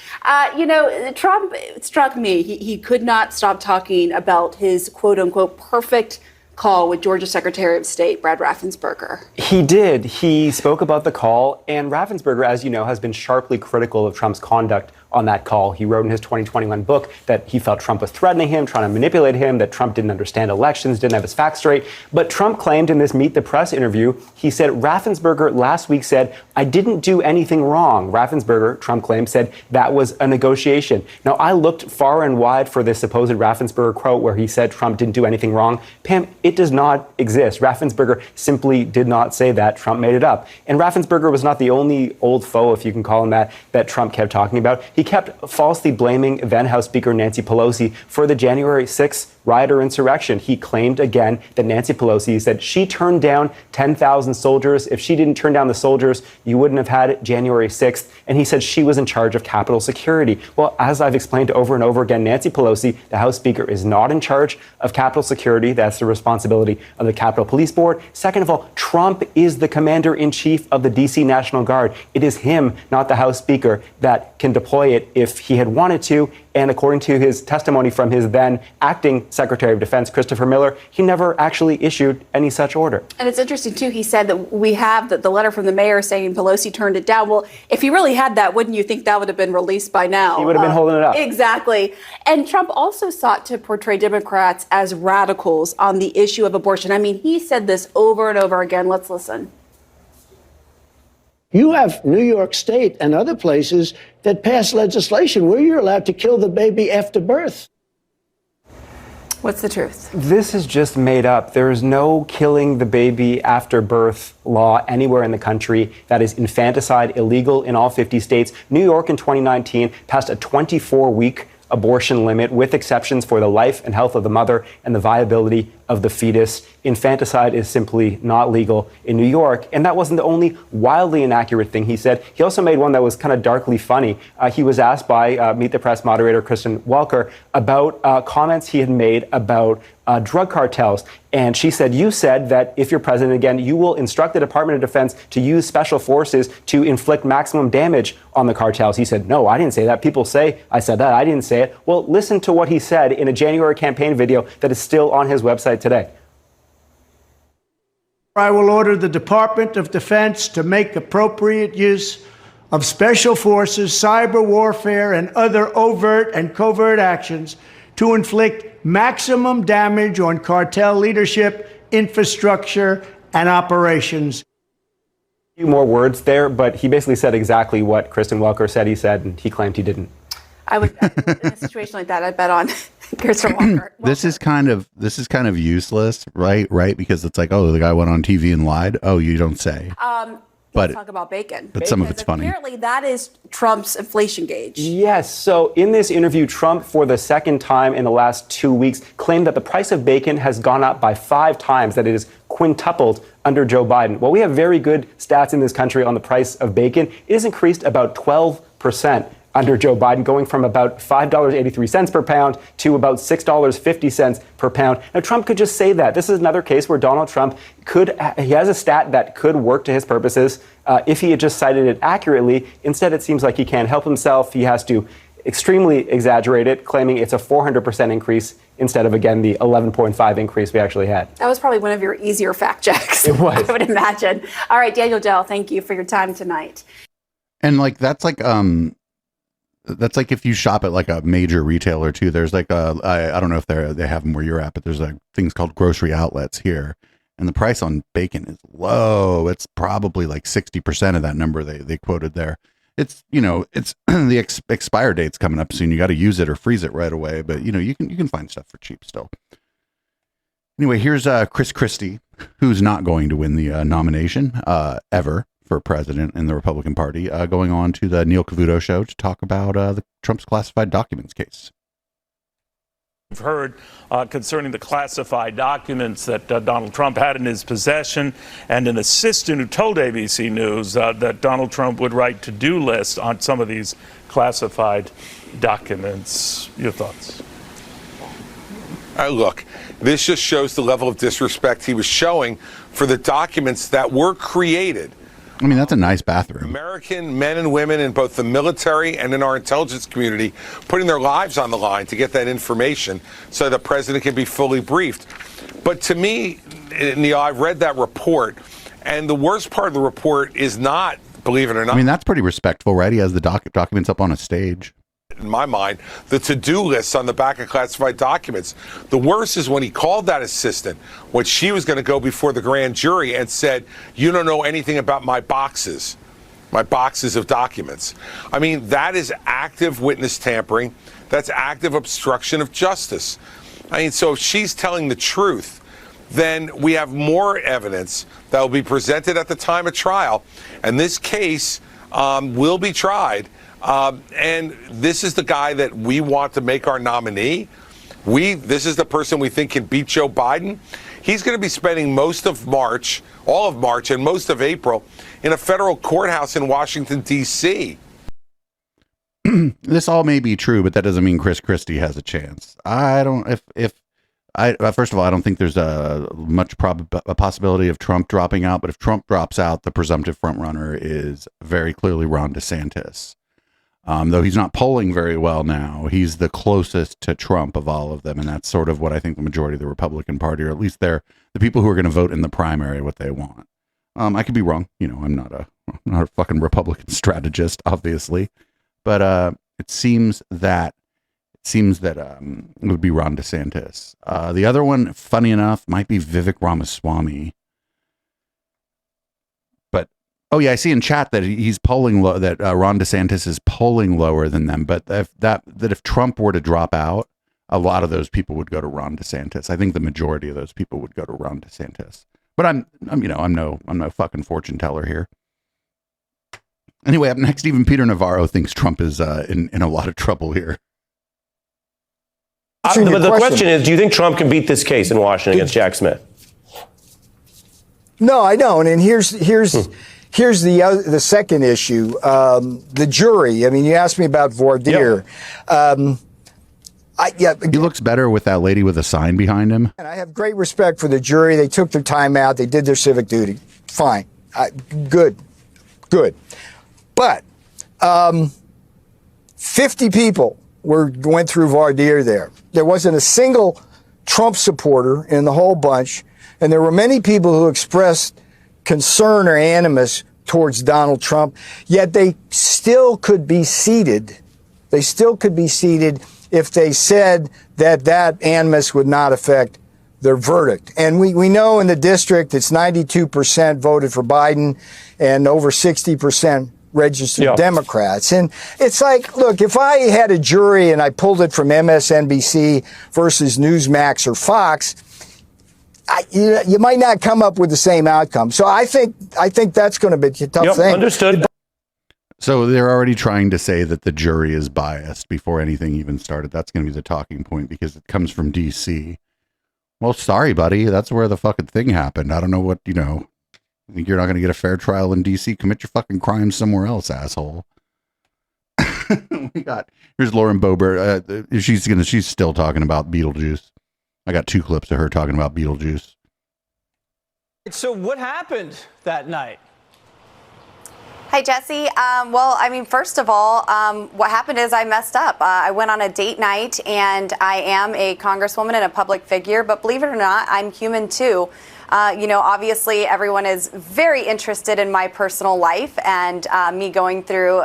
Trump struck me. He could not stop talking about his quote unquote perfect call with Georgia Secretary of State Brad Raffensperger. He did. He spoke about the call, and Raffensperger, as you know, has been sharply critical of Trump's conduct on that call. He wrote in his 2021 book that he felt Trump was threatening him, trying to manipulate him, that Trump didn't understand elections, didn't have his facts straight. But Trump claimed in this Meet the Press interview, he said Raffensperger last week said, I didn't do anything wrong. Raffensperger, Trump claimed, said that was a negotiation. Now, I looked far and wide for this supposed Raffensperger quote where he said Trump didn't do anything wrong. Pam, it does not exist. Raffensperger simply did not say that. Trump made it up. And Raffensperger was not the only old foe, if you can call him that Trump kept talking about. He kept falsely blaming then House Speaker Nancy Pelosi for the January 6th riot or insurrection. He claimed again that Nancy Pelosi said she turned down 10,000 soldiers. If she didn't turn down the soldiers, you wouldn't have had January 6th. And he said she was in charge of Capitol security. Well, as I've explained over and over again, Nancy Pelosi, the House Speaker, is not in charge of Capitol security. That's the responsibility of the Capitol Police Board. Second of all, Trump is the commander-in-chief of the D.C. National Guard. It is him, not the House Speaker, that can deploy it if he had wanted to. And according to his testimony from his then acting Secretary of Defense, Christopher Miller, he never actually issued any such order. And it's interesting, too, he said that we have the letter from the mayor saying Pelosi turned it down. Well, if he really had that, wouldn't you think that would have been released by now? He would have been holding it up. Exactly. And Trump also sought to portray Democrats as radicals on the issue of abortion. I mean, he said this over and over again. Let's listen. You have New York State and other places that pass legislation where you're allowed to kill the baby after birth. What's the truth? This is just made up. There is no killing the baby after birth law anywhere in the country. That is infanticide, illegal in all 50 states. New York in 2019 passed a 24-week abortion limit with exceptions for the life and health of the mother and the viability of the fetus. Infanticide is simply not legal in New York. And that wasn't the only wildly inaccurate thing he said. He also made one that was kind of darkly funny. He was asked by Meet the Press moderator Kristen Welker about comments he had made about drug cartels. And she said, you said that if you're president again, you will instruct the Department of Defense to use special forces to inflict maximum damage on the cartels. He said, no, I didn't say that. People say I said that. I didn't say it. Well, listen to what he said in a January campaign video that is still on his website today. I will order the Department of Defense to make appropriate use of special forces, cyber warfare, and other overt and covert actions to inflict maximum damage on cartel leadership, infrastructure, and operations. A few more words there, but he basically said exactly what Kristen Welker said he said, and he claimed he didn't. I would, in a situation like that, I'd bet on Kristen Welker. This is kind of useless, right? Because it's like, oh, the guy went on TV and lied. Oh, you don't say. Let's talk about bacon. But some of it's funny. Apparently, that is Trump's inflation gauge. Yes. So in this interview, Trump, for the second time in the last 2 weeks, claimed that the price of bacon has gone up by 5 times, that it is quintupled under Joe Biden. Well, we have very good stats in this country on the price of bacon. It has increased about 12% under Joe Biden, going from about $5.83 per pound to about $6.50 per pound. Now, Trump could just say that. This is another case where Donald Trump he has a stat that could work to his purposes if he had just cited it accurately. Instead, it seems like he can't help himself. He has to extremely exaggerate it, claiming it's a 400% increase instead of, again, the 11.5 increase we actually had. That was probably one of your easier fact checks. It was. I would imagine. All right, Daniel Dell, thank you for your time tonight. And that's That's like if you shop at like a major retailer too. There's like I don't know if they have them where you're at, but there's like things called grocery outlets here, and the price on bacon is low. It's probably like 60% of that number they quoted there. It's it's the expire date's coming up soon. You got to use it or freeze it right away. But you can find stuff for cheap still. Anyway, here's Chris Christie, who's not going to win the nomination ever for president in the Republican Party, going on to the Neil Cavuto show to talk about the Trump's classified documents case. We've heard concerning the classified documents that Donald Trump had in his possession, and an assistant who told ABC News that Donald Trump would write to-do lists on some of these classified documents. Your thoughts? Look, this just shows the level of disrespect he was showing for the documents that were created. I mean, that's a nice bathroom. American men and women in both the military and in our intelligence community putting their lives on the line to get that information so the president can be fully briefed. But to me, Neil, I've read that report, and the worst part of the report is not, believe it or not. I mean, that's pretty respectful, right? He has the documents up on a stage. In my mind, the to-do lists on the back of classified documents. The worst is when he called that assistant when she was going to go before the grand jury and said, "You don't know anything about my boxes of documents." I mean, that is active witness tampering. That's active obstruction of justice. I mean, so if she's telling the truth, then we have more evidence that will be presented at the time of trial, and this case will be tried. And this is the guy that we want to make our nominee. This is the person we think can beat Joe Biden. He's going to be spending most of March, all of March, and most of April in a federal courthouse in Washington, D.C. This all may be true, but that doesn't mean Chris Christie has a chance. First of all, I don't think there's a possibility of Trump dropping out. But if Trump drops out, the presumptive frontrunner is very clearly Ron DeSantis. Though he's not polling very well now, he's the closest to Trump of all of them. And that's sort of what I think the majority of the Republican Party, or at least they're the people who are going to vote in the primary, what they want. I could be wrong. I'm not a fucking Republican strategist, obviously. But it seems that it would be Ron DeSantis. The other one, funny enough, might be Vivek Ramaswamy. Oh yeah, I see in chat that he's polling low. That Ron DeSantis is polling lower than them. But if Trump were to drop out, a lot of those people would go to Ron DeSantis. I think the majority of those people would go to Ron DeSantis. But I'm no fucking fortune teller here. Anyway, up next, even Peter Navarro thinks Trump is in a lot of trouble here. But the question is, do you think Trump can beat this case in Washington against Jack Smith? No, I don't. And here's the second issue, the jury. I mean, you asked me about voir dire. He looks better with that lady with a sign behind him. And I have great respect for the jury. They took their time out. They did their civic duty. Fine. Good. But 50 people went through voir dire there. There wasn't a single Trump supporter in the whole bunch. And there were many people who expressed concern or animus towards Donald Trump, yet they still could be seated. They still could be seated if they said that animus would not affect their verdict. And we know in the district it's 92% voted for Biden and over 60% registered Democrats. And it's like, look, if I had a jury and I pulled it from MSNBC versus Newsmax or Fox, you might not come up with the same outcome. So I think that's going to be a tough thing. Understood. So they're already trying to say that the jury is biased before anything even started. That's going to be the talking point because it comes from D.C. Well, sorry, buddy. That's where the fucking thing happened. I don't know what, I think you're not going to get a fair trial in D.C. Commit your fucking crimes somewhere else, asshole. Here's Lauren Boebert. She's still talking about Beetlejuice. I got 2 clips of her talking about Beetlejuice. So what happened that night? Hi, Jesse. First of all, what happened is I messed up. I went on a date night, and I am a congresswoman and a public figure, but believe it or not, I'm human too. Obviously everyone is very interested in my personal life and me going through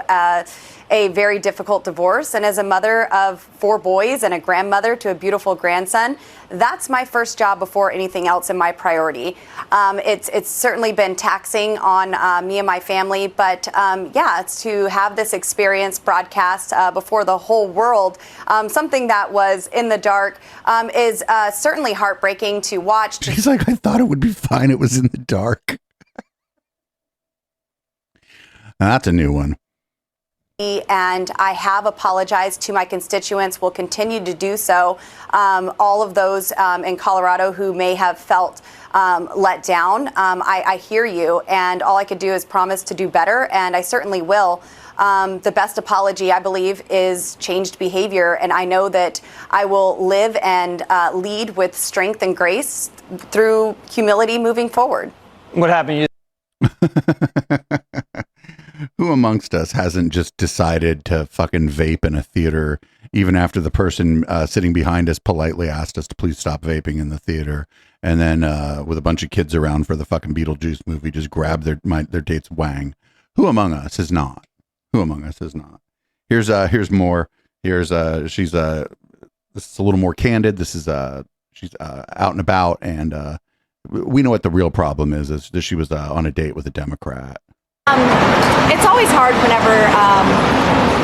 a very difficult divorce. And as a mother of 4 boys and a grandmother to a beautiful grandson, that's my first job before anything else in my priority. It's certainly been taxing on me and my family, but it's to have this experience broadcast before the whole world, something that was in the dark, is certainly heartbreaking to watch. She's like, I thought it would be fine. It was in the dark. That's a new one. And I have apologized to my constituents, will continue to do so. All of those in Colorado who may have felt let down, I hear you, and all I could do is promise to do better, and I certainly will. The best apology, I believe, is changed behavior, and I know that I will live and lead with strength and grace through humility moving forward. What happened? Who amongst us hasn't just decided to fucking vape in a theater, even after the person sitting behind us politely asked us to please stop vaping in the theater, and then with a bunch of kids around for the fucking Beetlejuice movie, just grab their date's wang? Who among us is not? Who among us is not? Here's more. Here's this is a little more candid. This is she's out and about, and we know what the real problem is that she was on a date with a Democrat. It's always hard whenever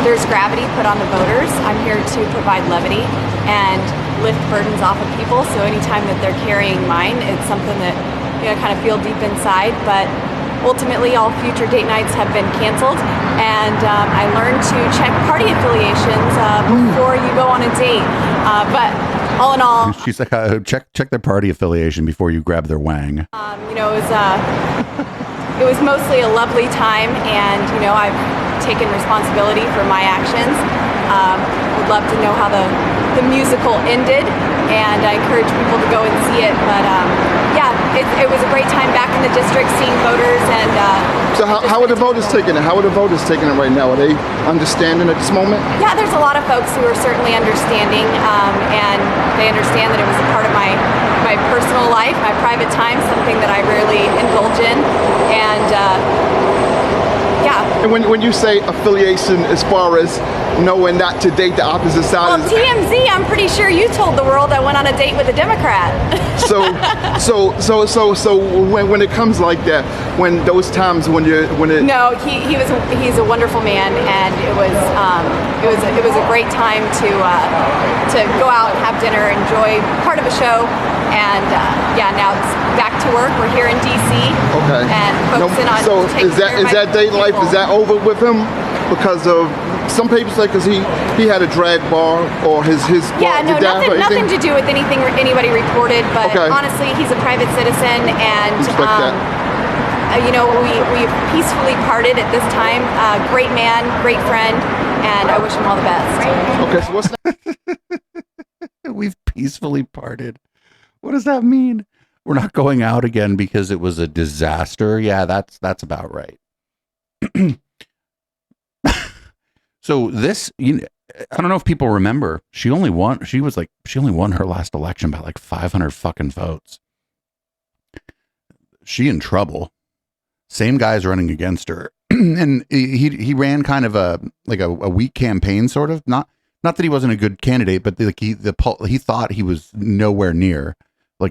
there's gravity put on the voters. I'm here to provide levity and lift burdens off of people. So anytime that they're carrying mine, it's something that kind of feel deep inside. But ultimately, all future date nights have been canceled, and I learned to check party affiliations before you go on a date. But all in all, she's like, check their party affiliation before you grab their wang. It was mostly a lovely time, and I've taken responsibility for my actions. Would love to know how the musical ended, and I encourage people to go and see it. But it was a great time back in the district, seeing voters. And so how are the voters taking it? How are the voters taking it right now? Are they understanding at this moment? Yeah, there's a lot of folks who are certainly understanding, and they understand that it was a part of my personal life, my private time, something that I rarely indulge in. And And when you say affiliation, as far as knowing not to date the opposite side, well, TMZ, I'm pretty sure you told the world I went on a date with a Democrat. So when it comes like that, when those times when it No, he's a wonderful man, and it was a great time to go out and have dinner, enjoy part of a show, and now it's back to work. We're here in DC, and focusing on taking care of my that date life, is that over with him because of some people say because he had a drag bar or his nothing to do with anything anybody reported, but honestly, he's a private citizen, and we peacefully parted at this time. Great man, great friend, and I wish him all the best. Okay, so what's that? We've peacefully parted. What does that mean? We're not going out again because it was a disaster. Yeah, that's about right. So this, I don't know if people remember, she only won her last election by like 500 fucking votes. She in trouble. Same guy's running against her. And he ran kind of a weak campaign, sort of. Not that he wasn't a good candidate, but he thought he was nowhere near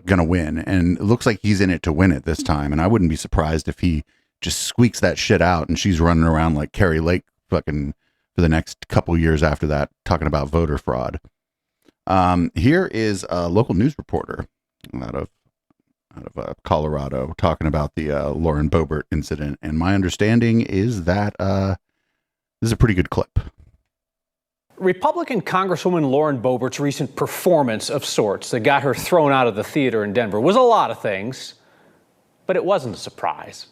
gonna win, and it looks like he's in it to win it this time. And I wouldn't be surprised if he just squeaks that shit out and she's running around like Carrie Lake fucking for the next couple years after that, talking about voter fraud. Here is a local news reporter out of Colorado talking about the Lauren Boebert incident, and my understanding is that this is a pretty good clip. Republican Congresswoman Lauren Boebert's recent performance of sorts that got her thrown out of the theater in Denver was a lot of things, but it wasn't a surprise.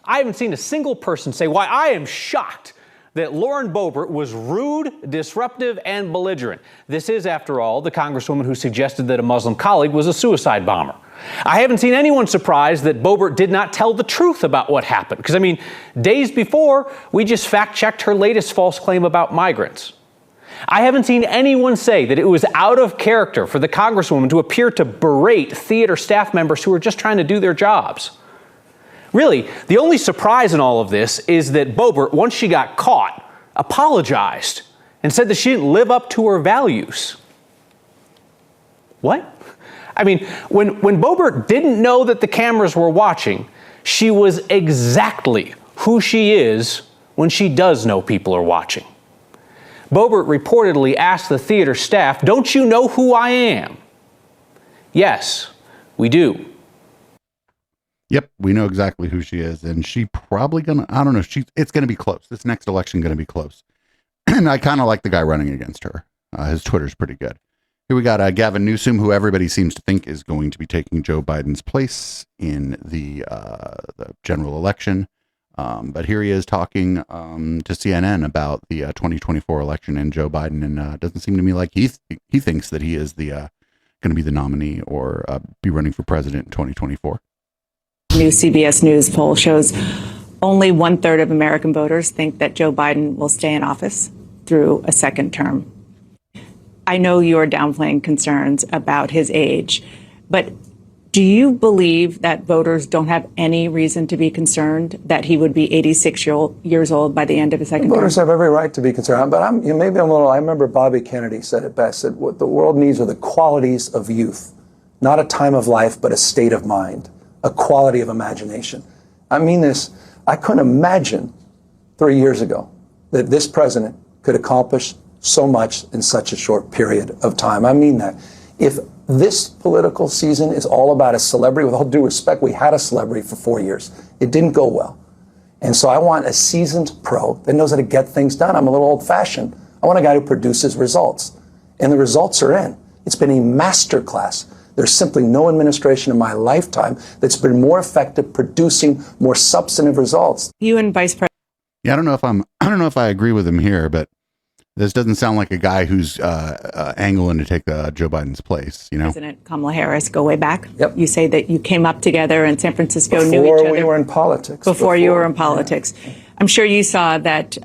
I haven't seen a single person say why I am shocked that Lauren Boebert was rude, disruptive, and belligerent. This is, after all, the Congresswoman who suggested that a Muslim colleague was a suicide bomber. I haven't seen anyone surprised that Boebert did not tell the truth about what happened. Because, days before, we just fact-checked her latest false claim about migrants. I haven't seen anyone say that it was out of character for the Congresswoman to appear to berate theater staff members who are just trying to do their jobs. Really, the only surprise in all of this is that Boebert, once she got caught, apologized and said that she didn't live up to her values. What? I mean, when Boebert didn't know that the cameras were watching, she was exactly who she is when she does know people are watching. Boebert reportedly asked the theater staff, "Don't you know who I am?" Yes, we do. Yep, we know exactly who she is, and she probably gonna, I don't know, it's gonna be close. This next election gonna be close. And I kind of like the guy running against her. His Twitter's pretty good. Here we got Gavin Newsom, who everybody seems to think is going to be taking Joe Biden's place in the general election. But here he is talking to CNN about the 2024 election and Joe Biden, and it doesn't seem to me like he thinks that he is the going to be the nominee or be running for president in 2024. New CBS News poll shows only 1/3 of American voters think that Joe Biden will stay in office through a second term. I know you're downplaying concerns about his age, but do you believe that voters don't have any reason to be concerned that he would be 86 years old by the end of his second term? Voters have every right to be concerned, but I remember Bobby Kennedy said it best, that what the world needs are the qualities of youth, not a time of life, but a state of mind, a quality of imagination. I mean this, I couldn't imagine 3 years ago that this president could accomplish so much in such a short period of time. I mean that. If this political season is all about a celebrity, with all due respect, we had a celebrity for 4 years. It didn't go well. And so I want a seasoned pro that knows how to get things done. I'm a little old-fashioned. I want a guy who produces results. And the results are in. It's been a masterclass. There's simply no administration in my lifetime that's been more effective producing more substantive results. You and Vice President. Yeah, I don't know if I agree with him here, but this doesn't sound like a guy who's angling to take Joe Biden's place, you know? President Kamala Harris go way back. Yep. You say that you came up together in San Francisco, knew each Before other. we were in politics. Before you were in politics. I'm sure you saw that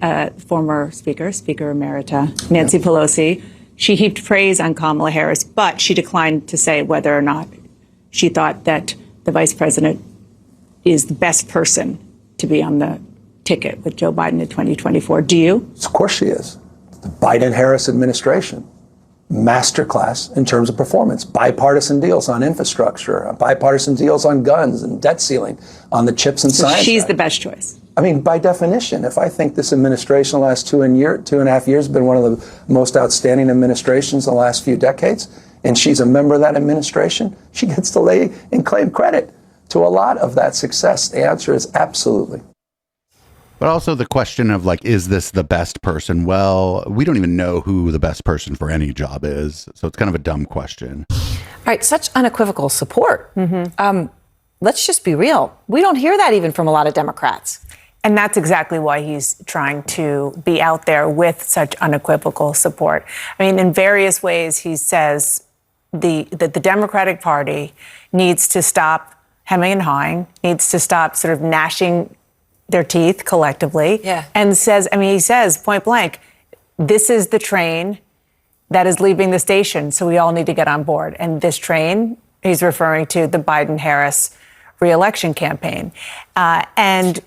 former Speaker Emerita, Nancy Pelosi, she heaped praise on Kamala Harris, but she declined to say whether or not she thought that the vice president is the best person to be on the ticket with Joe Biden in 2024. Do you? Of course she is. The Biden-Harris administration, masterclass in terms of performance. Bipartisan deals on infrastructure, bipartisan deals on guns and debt ceiling, on the chips and science. She's Act. the best choice. I mean, by definition, if I think this administration the last 2.5 years has been one of the most outstanding administrations in the last few decades, and she's a member of that administration, she gets to lay and claim credit to a lot of that success. The answer is absolutely. But also the question of like, is this the best person? Well, we don't even know who the best person for any job is. So it's kind of a dumb question. All right, such unequivocal support. Let's just be real. We don't hear that even from a lot of Democrats. And that's exactly why he's trying to be out there with such unequivocal support. I mean, in various ways, he says that the Democratic Party needs to stop hemming and hawing, needs to stop sort of gnashing their teeth collectively. Yeah. And he says point blank, this is the train that is leaving the station, so we all need to get on board. And this train, he's referring to the Biden-Harris reelection campaign. And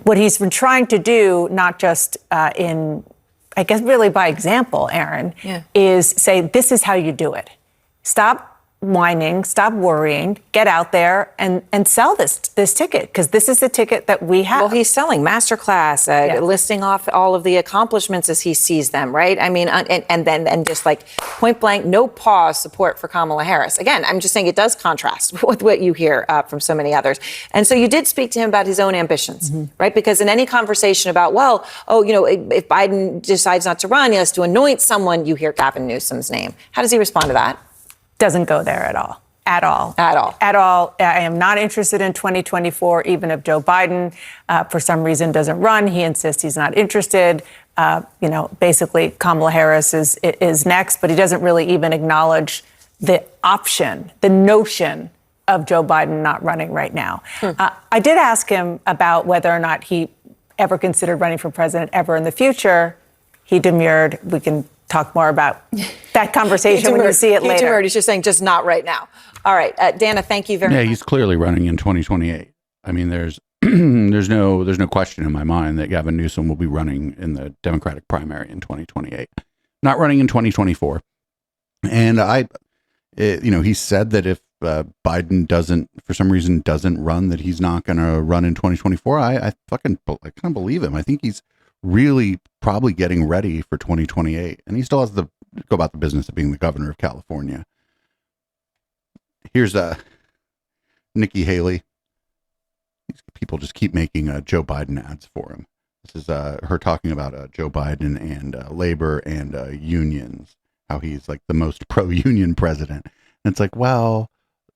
what he's been trying to do, not just I guess really by example, Aaron, is say, this is how you do it. Stop whining, stop worrying, get out there and sell this ticket, because this is the ticket that we have. Well, he's selling masterclass, listing off all of the accomplishments as he sees them, right? I mean, and then just like point blank, no pause support for Kamala Harris. Again, I'm just saying it does contrast with what you hear from so many others. And so you did speak to him about his own ambitions, right? Because in any conversation about, if Biden decides not to run, he has to anoint someone, you hear Gavin Newsom's name. How does he respond to that? Doesn't go there at all. At all. I am not interested in 2024, even if Joe Biden, for some reason, doesn't run. He insists he's not interested. Basically, Kamala Harris is next, but he doesn't really even acknowledge the option, the notion of Joe Biden not running right now. I did ask him about whether or not he ever considered running for president ever in the future. He demurred. We can talk more about that conversation when you see it later. He's just saying, just not right now. All right, Dana, thank you very much. Yeah, he's clearly running in 2028. I mean, there's there's no question in my mind that Gavin Newsom will be running in the Democratic primary in 2028, not running in 2024. And he said that if Biden for some reason doesn't run, that he's not going to run in 2024. I kind of believe him. I think he's really probably getting ready for 2028, and he still has to go about the business of being the governor of California. Here's Nikki Haley. These people just keep making Joe Biden ads for him. This is her talking about Joe Biden and labor and unions, how he's like the most pro-union president. And it's like, well,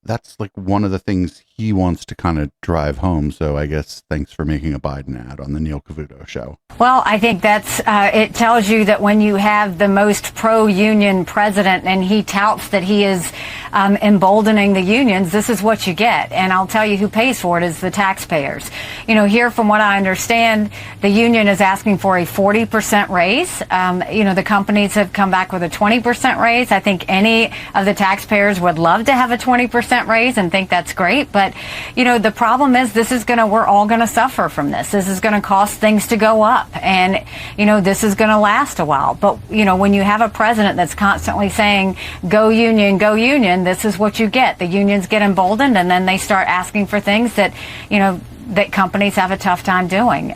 that's like one of the things he wants to kind of drive home. So I guess thanks for making a Biden ad on the Neil Cavuto show. Well, I think that's it tells you that when you have the most pro-union president and he touts that he is emboldening the unions, this is what you get. And I'll tell you who pays for it is the taxpayers. Here, from what I understand, the union is asking for a 40% raise. The companies have come back with a 20% raise. I think any of the taxpayers would love to have a 20% raise and think that's great. But, the problem is we're all going to suffer from this. This is going to cause things to go up. And, this is going to last a while. But, when you have a president that's constantly saying, go union, this is what you get. The unions get emboldened and then they start asking for things that, that companies have a tough time doing.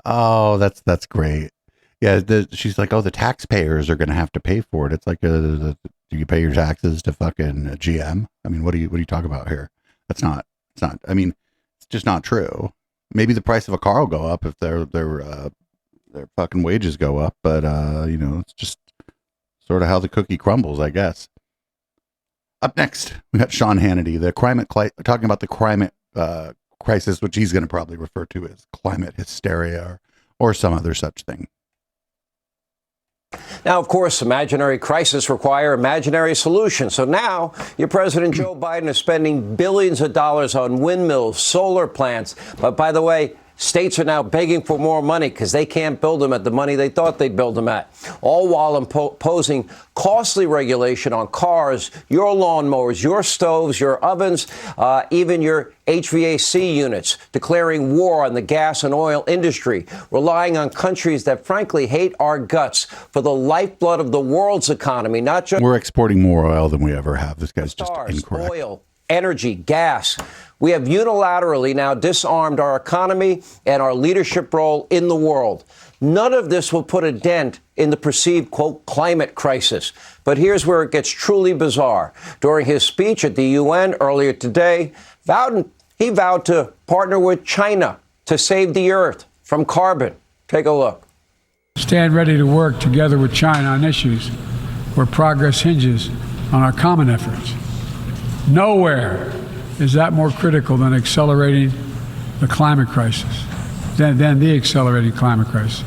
Oh, that's great. Yeah, she's like, oh, the taxpayers are going to have to pay for it. It's like, do you pay your taxes to fucking GM? I mean, what do you talk about here? It's not. I mean, it's just not true. Maybe the price of a car will go up if their fucking wages go up, but it's just sort of how the cookie crumbles, I guess. Up next, we got Sean Hannity, talking about the climate crisis, which he's going to probably refer to as climate hysteria or some other such thing. Now, of course, imaginary crises require imaginary solutions. So now your President Joe Biden is spending billions of dollars on windmills, solar plants. But by the way, states are now begging for more money because they can't build them at the money they thought they'd build them at, all while imposing costly regulation on cars, your lawnmowers, your stoves, your ovens, even your HVAC units, declaring war on the gas and oil industry, relying on countries that frankly hate our guts for the lifeblood of the world's economy, not just... We're exporting more oil than we ever have. This guy's just incorrect. Oil, energy, gas. We have unilaterally now disarmed our economy and our leadership role in the world. None of this will put a dent in the perceived, quote, climate crisis. But here's where it gets truly bizarre. During his speech at the UN earlier today, he vowed to partner with China to save the earth from carbon. Take a look. Stand ready to work together with China on issues where progress hinges on our common efforts. Nowhere is that more critical than accelerating the climate crisis, than the accelerating climate crisis.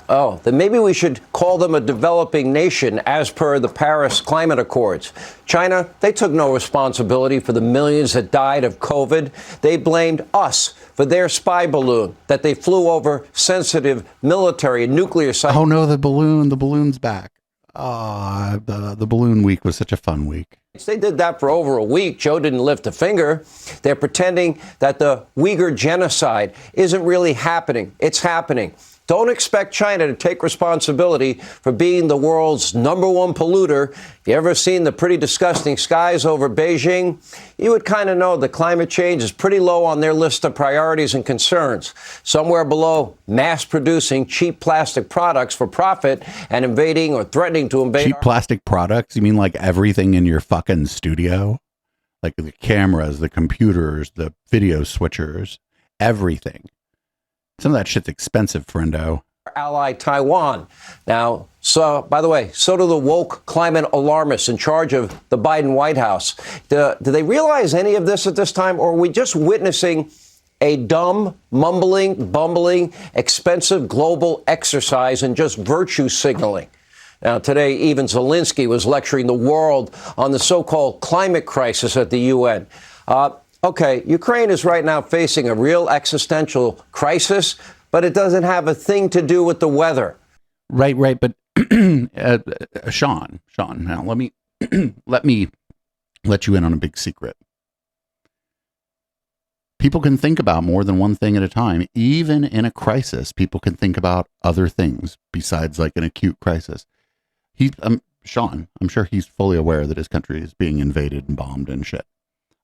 Oh, then maybe we should call them a developing nation as per the Paris Climate Accords. China, they took no responsibility for the millions that died of COVID. They blamed us for their spy balloon that they flew over sensitive military and nuclear sites. Oh no, the balloon's back. The balloon week was such a fun week. They did that for over a week. Joe didn't lift a finger. They're pretending that the Uyghur genocide isn't really happening. It's happening. Don't expect China to take responsibility for being the world's #1 polluter. If you ever seen the pretty disgusting skies over Beijing, you would kind of know that climate change is pretty low on their list of priorities and concerns, somewhere below mass-producing cheap plastic products for profit and invading or threatening to invade. Cheap plastic products? You mean like everything in your fucking studio? Like the cameras, the computers, the video switchers, everything. Some of that shit's expensive, friendo. Ally Taiwan. Now, so by the way, so do the woke climate alarmists in charge of the Biden White House. Do they realize any of this at this time, or are we just witnessing a dumb, mumbling, bumbling, expensive global exercise in just virtue signaling? Now, today, even Zelensky was lecturing the world on the so-called climate crisis at the UN. Okay, Ukraine is right now facing a real existential crisis, but it doesn't have a thing to do with the weather. Right. But Sean, now let me let you in on a big secret. People can think about more than one thing at a time. Even in a crisis, people can think about other things besides like an acute crisis. Sean, I'm sure he's fully aware that his country is being invaded and bombed and shit.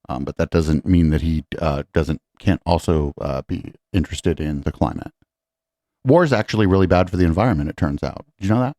But that doesn't mean that he can't also be interested in the climate. War is actually really bad for the environment, it turns out. Did you know that?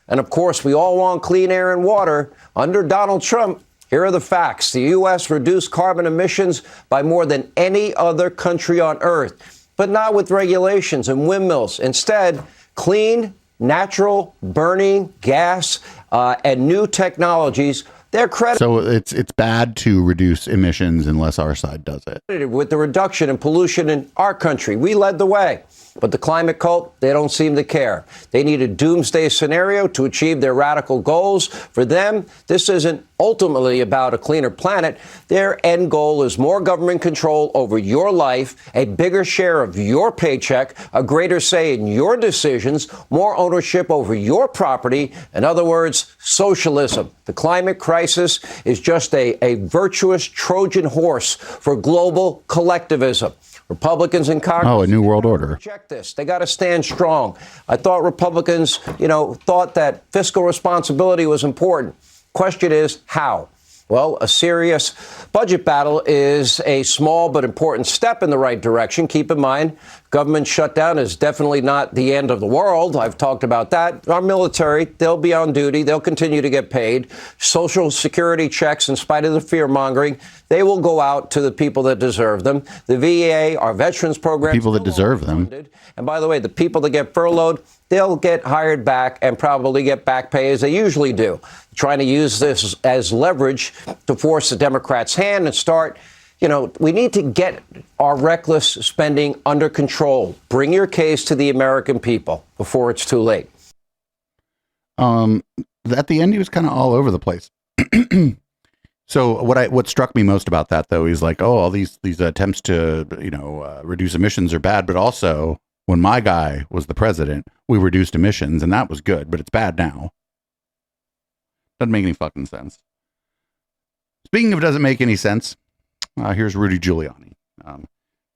And of course, we all want clean air and water. Under Donald Trump, here are the facts. The U.S. reduced carbon emissions by more than any other country on earth, but not with regulations and windmills. Instead, clean, natural, burning gas and new technologies. They're credited. So it's bad to reduce emissions unless our side does it. With the reduction in pollution in our country. We led the way. But the climate cult, they don't seem to care. They need a doomsday scenario to achieve their radical goals. For them, this isn't ultimately about a cleaner planet. Their end goal is more government control over your life, a bigger share of your paycheck, a greater say in your decisions, more ownership over your property. In other words, socialism. The climate crisis is just a virtuous Trojan horse for global collectivism. Republicans in Congress. Oh, a new world order. Reject this. They got to stand strong. I thought Republicans, thought that fiscal responsibility was important. Question is, how? Well, a serious budget battle is a small but important step in the right direction. Keep in mind, government shutdown is definitely not the end of the world. I've talked about that. Our military, they'll be on duty. They'll continue to get paid. Social security checks, in spite of the fear-mongering, they will go out to the people that deserve them. The VA, our veterans program. People that deserve them. And by the way, the people that get furloughed, they'll get hired back and probably get back pay as they usually do. Trying to use this as leverage to force the Democrats' hand and start, we need to get our reckless spending under control. Bring your case to the American people before it's too late. At the end, he was kind of all over the place. So what struck me most about that, though, is like, all these attempts to, reduce emissions are bad, but also when my guy was the president, we reduced emissions and that was good, but it's bad now. Doesn't make any fucking sense. Speaking of doesn't make any sense, here's Rudy Giuliani.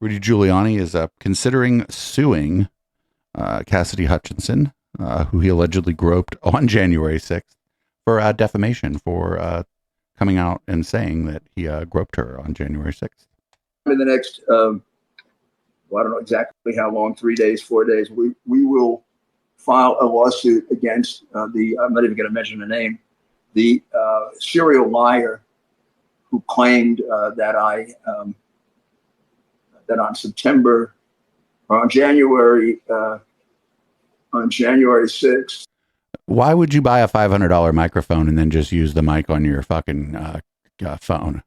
Rudy Giuliani is considering suing Cassidy Hutchinson, who he allegedly groped on January 6th, for defamation for coming out and saying that he groped her on January 6th. In the next, I don't know exactly how long, 3 days, 4 days, we will file a lawsuit against I'm not even going to mention the name, the serial liar who claimed that on January 6th. Why would you buy a $500 microphone and then just use the mic on your fucking phone?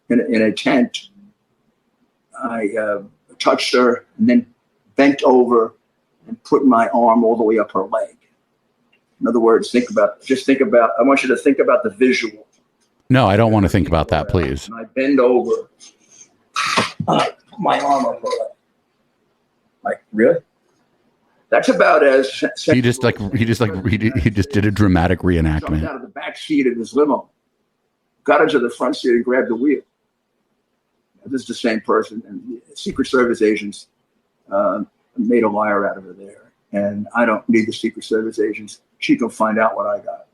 In a tent, I touched her and then bent over and put my arm all the way up her leg. In other words, I want you to think about the visual. No, I don't want to think about that, please. And I bend over, put my arm up her leg. Like, really? That's about as he just did a dramatic reenactment. Jumped out of the back seat of his limo, got into the front seat and grabbed the wheel. This is the same person, and Secret Service agents made a liar out of her there. And I don't need the Secret Service agents. She can find out what I got.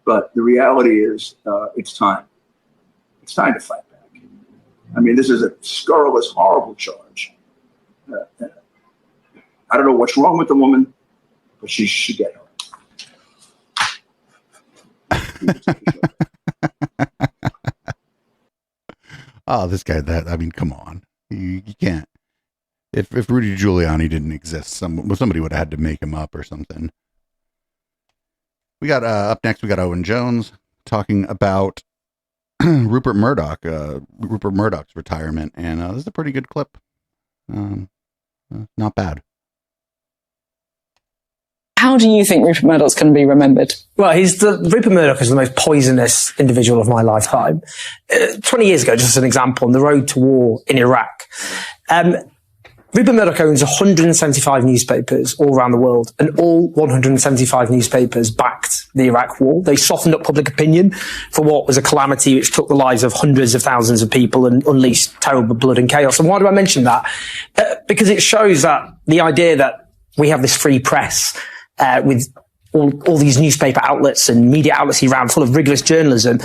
But the reality is, it's time. It's time to fight back. I mean, this is a scurrilous, horrible charge. I don't know what's wrong with the woman, but she should get her. Oh, this guy, come on. You can't. If Rudy Giuliani didn't exist, somebody would have had to make him up or something. We got up next, we got Owen Jones talking about Rupert Murdoch's retirement, and this is a pretty good clip. Not bad. How do you think Rupert Murdoch's going to be remembered? Well, Rupert Murdoch is the most poisonous individual of my lifetime. 20 years ago, just as an example, on the road to war in Iraq, Rupert Murdoch owns 175 newspapers all around the world, and all 175 newspapers backed the Iraq war. They softened up public opinion for what was a calamity which took the lives of hundreds of thousands of people and unleashed terrible blood and chaos. And why do I mention that? Because it shows that the idea that we have this free press with all these newspaper outlets and media outlets around full of rigorous journalism,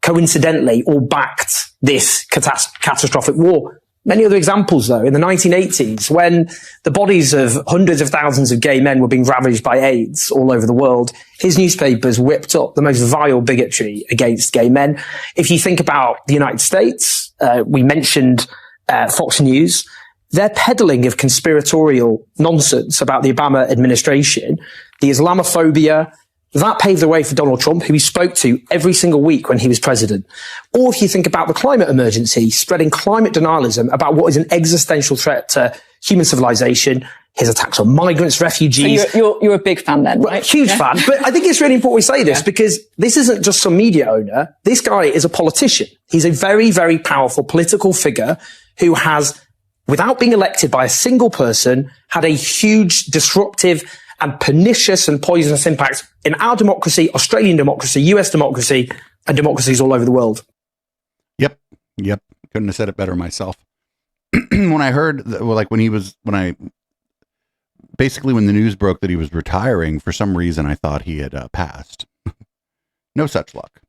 coincidentally, all backed this catastrophic war. Many other examples, though, in the 1980s, when the bodies of hundreds of thousands of gay men were being ravaged by AIDS all over the world, his newspapers whipped up the most vile bigotry against gay men. If you think about the United States, we mentioned Fox News, their peddling of conspiratorial nonsense about the Obama administration, the Islamophobia, that paved the way for Donald Trump, who he spoke to every single week when he was president. Or if you think about the climate emergency, spreading climate denialism about what is an existential threat to human civilization, his attacks on migrants, refugees. So you're a big fan then, right? Huge fan. But I think it's really important we say this because this isn't just some media owner. This guy is a politician. He's a very, very powerful political figure who has, without being elected by a single person, had a huge disruptive and pernicious and poisonous impact in our democracy, Australian democracy, US democracy, and democracies all over the world. Yep. Couldn't have said it better myself. When I heard, basically when the news broke that he was retiring, for some reason I thought he had passed. No such luck.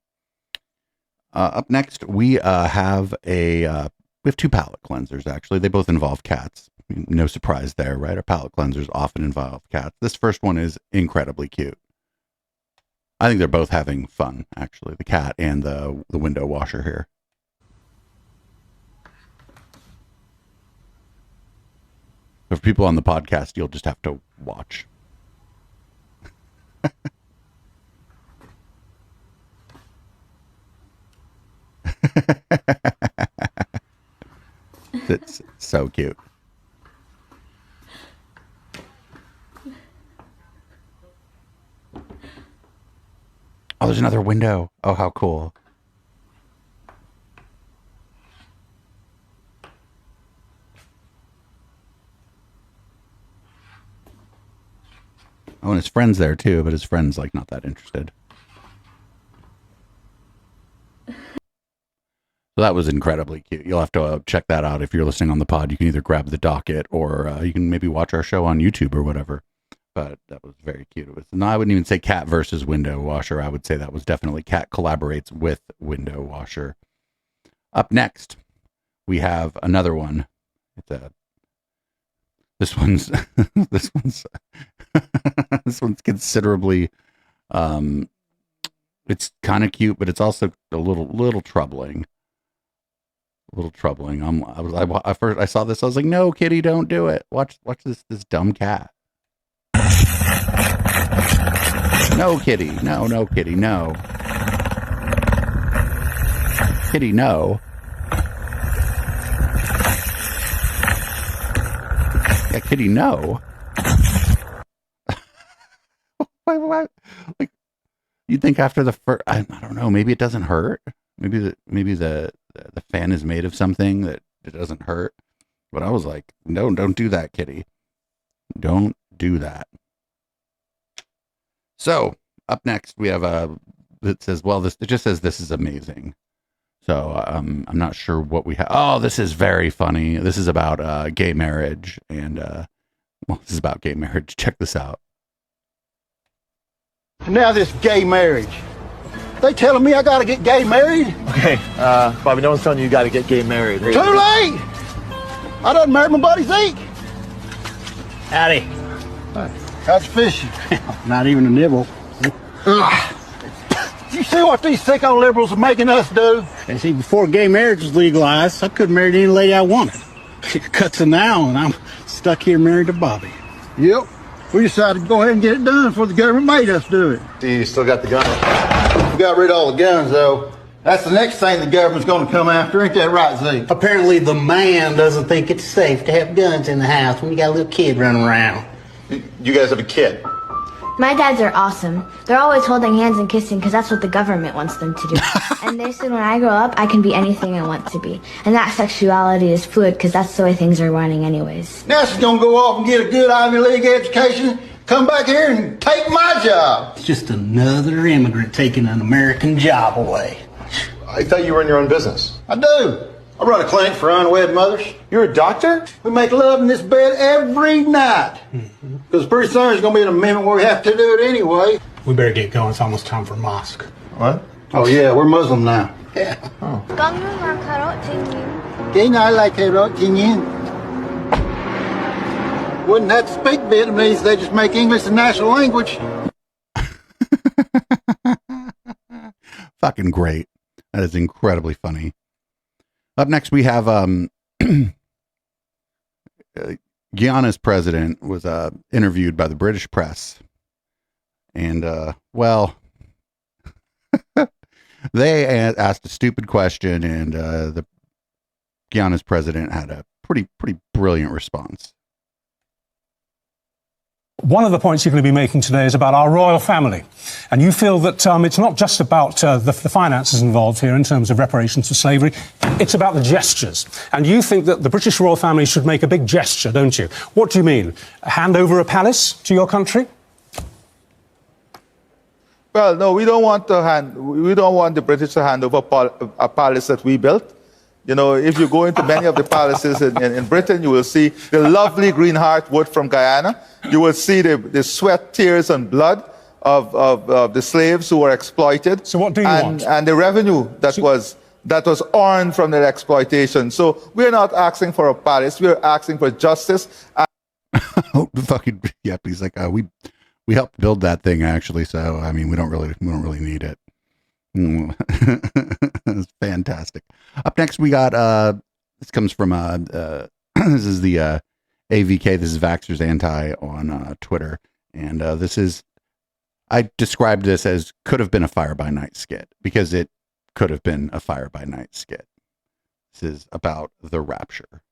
Up next, we have we have two palate cleansers, actually. They both involve cats. No surprise there, right? Our palate cleansers often involve cats. This first one is incredibly cute. I think they're both having fun, actually. The cat and the window washer here. So for people on the podcast, you'll just have to watch. It's so cute. Oh, there's another window. Oh, how cool. Oh, and his friend's there too, but his friend's like not that interested. So that was incredibly cute. You'll have to check that out if you're listening on the pod. You can either grab the docket or you can maybe watch our show on YouTube or whatever. But that was very cute. It was, no, I wouldn't even say cat versus window washer. I would say that was definitely cat collaborates with window washer. Up next, we have another one. This one's this one's considerably. It's kind of cute, but it's also a little troubling. A little troubling. I first saw this. I was like, no, kitty, don't do it. Watch this dumb cat. No, kitty. No, kitty. No. Kitty, no. Yeah, kitty, no. Why? Like, you'd think after the first, I don't know, maybe it doesn't hurt. Maybe the fan is made of something that it doesn't hurt. But I was like, no, don't do that, kitty. Don't do that. So up next we have it says, well, it just says this is amazing. So I'm not sure what we have. Oh, this is very funny. This is about gay marriage and this is about gay marriage. Check this out. Now this gay marriage. They telling me I gotta get gay married? Okay, Bobby, no one's telling you gotta get gay married. Too late! I done married my buddy Zeke. Howdy. Hi. How's fishing? Not even a nibble. You see what these sicko liberals are making us do? And see, before gay marriage was legalized, I could have married any lady I wanted. It cuts it now, and I'm stuck here married to Bobby. Yep. We decided to go ahead and get it done before the government made us do it. See, you still got the gun. We got rid of all the guns, though. That's the next thing the government's going to come after. Ain't that right, Zeke? Apparently the man doesn't think it's safe to have guns in the house when you got a little kid running around. You guys have a kid? My dads are awesome. They're always holding hands and kissing because that's what the government wants them to do. And they said when I grow up, I can be anything I want to be. And that sexuality is fluid because that's the way things are running anyways. Now she's gonna go off and get a good Ivy League education, come back here and take my job. It's just another immigrant taking an American job away. I thought you were in your own business. I do. I run a clinic for unwed mothers. You're a doctor? We make love in this bed every night. Because pretty soon there's going to be an amendment where we have to do it anyway. We better get going. It's almost time for mosque. What? Oh, yeah, we're Muslim now. Yeah. Wouldn't have to speak Vietnamese. They just make English the national language. Fucking great. That is incredibly funny. Up next, we have Guyana's president was interviewed by the British press. And, well, they asked a stupid question, and the Guyana's president had a pretty brilliant response. One of the points you're going to be making today is about our royal family. And you feel that it's not just about the finances involved here in terms of reparations for slavery, it's about the gestures. And you think that the British royal family should make a big gesture, don't you? What do you mean? Hand over a palace to your country? Well, no, we don't want the British to hand over a palace that we built. You know, if you go into many of the palaces in Britain, you will see the lovely green heartwood from Guyana. You will see the sweat, tears, and blood of the slaves who were exploited. So what do you want? And the revenue that was earned from their exploitation. So we're not asking for a palace. We're asking for justice. Oh, fucking yeah! He's like, we helped build that thing actually. So I mean, we don't really need it. It's fantastic. Up next, we got this comes from this is the AVK. This is Vaxxers Anti on Twitter, and this is, I described this as could have been a Fire by Night skit because it could have been a Fire by Night skit. This is about the rapture.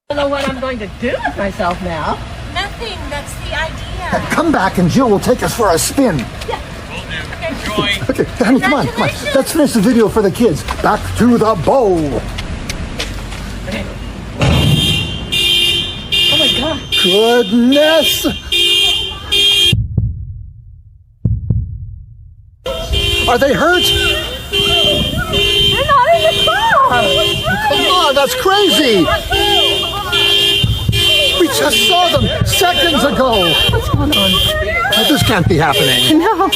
I don't know what I'm going to do with myself now. Nothing. That's the idea. Come back and Jill will take us for a spin. Yeah. Okay, honey, come on. Let's finish the video for the kids. Back to the bowl. Oh my God. Goodness. Are they hurt? They're not in the car. Come on, that's crazy. We just saw them seconds ago. What's going on? This can't be happening. No.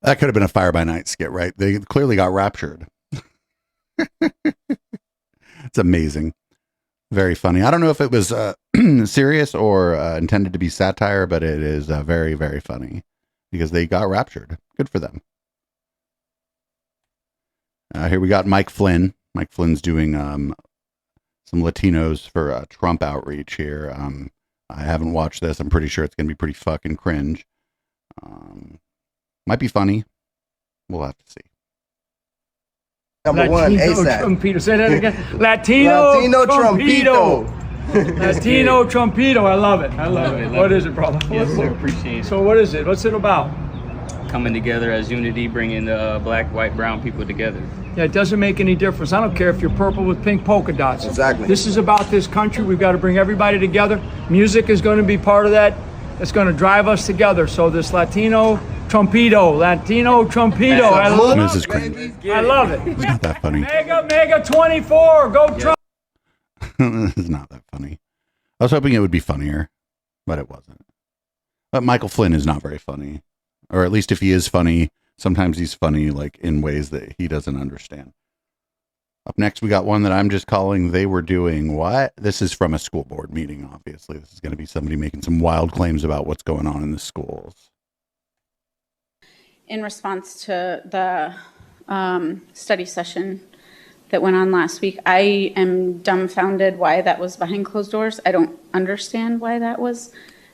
That could have been a Fire by Night skit, right? They clearly got raptured. It's amazing. Very funny. I don't know if it was serious or intended to be satire, but it is very, very funny because they got raptured. Good for them. Here we got Mike Flynn. Mike Flynn's doing some Latinos for Trump outreach here. I haven't watched this. I'm pretty sure it's going to be pretty fucking cringe. Might be funny. We'll have to see. Number one, ASAP. Trumpito. Say that again. Latino Trumpito. Latino Trumpito. I love it. I love it. What is it, brother? Yes, sir. Appreciate it. So what is it? What's it about? Coming together as unity, bringing the black, white, brown people together. Yeah, it doesn't make any difference. I don't care if you're purple with pink polka dots. Exactly. This is about this country. We've got to bring everybody together. Music is going to be part of that. It's going to drive us together. So this Latino Trumpito. I love this is cringe. I love it. It's not that funny. Mega 24. Go Trump. This is not that funny. I was hoping it would be funnier, but it wasn't. But Michael Flynn is not very funny. Or at least if he is funny, sometimes he's funny like in ways that he doesn't understand. Up next, we got one that I'm just calling They Were Doing What? This is from a school board meeting, obviously. This is going to be somebody making some wild claims about what's going on in the schools. In response to the study session that went on last week, I am dumbfounded why that was behind closed doors. I don't understand why that was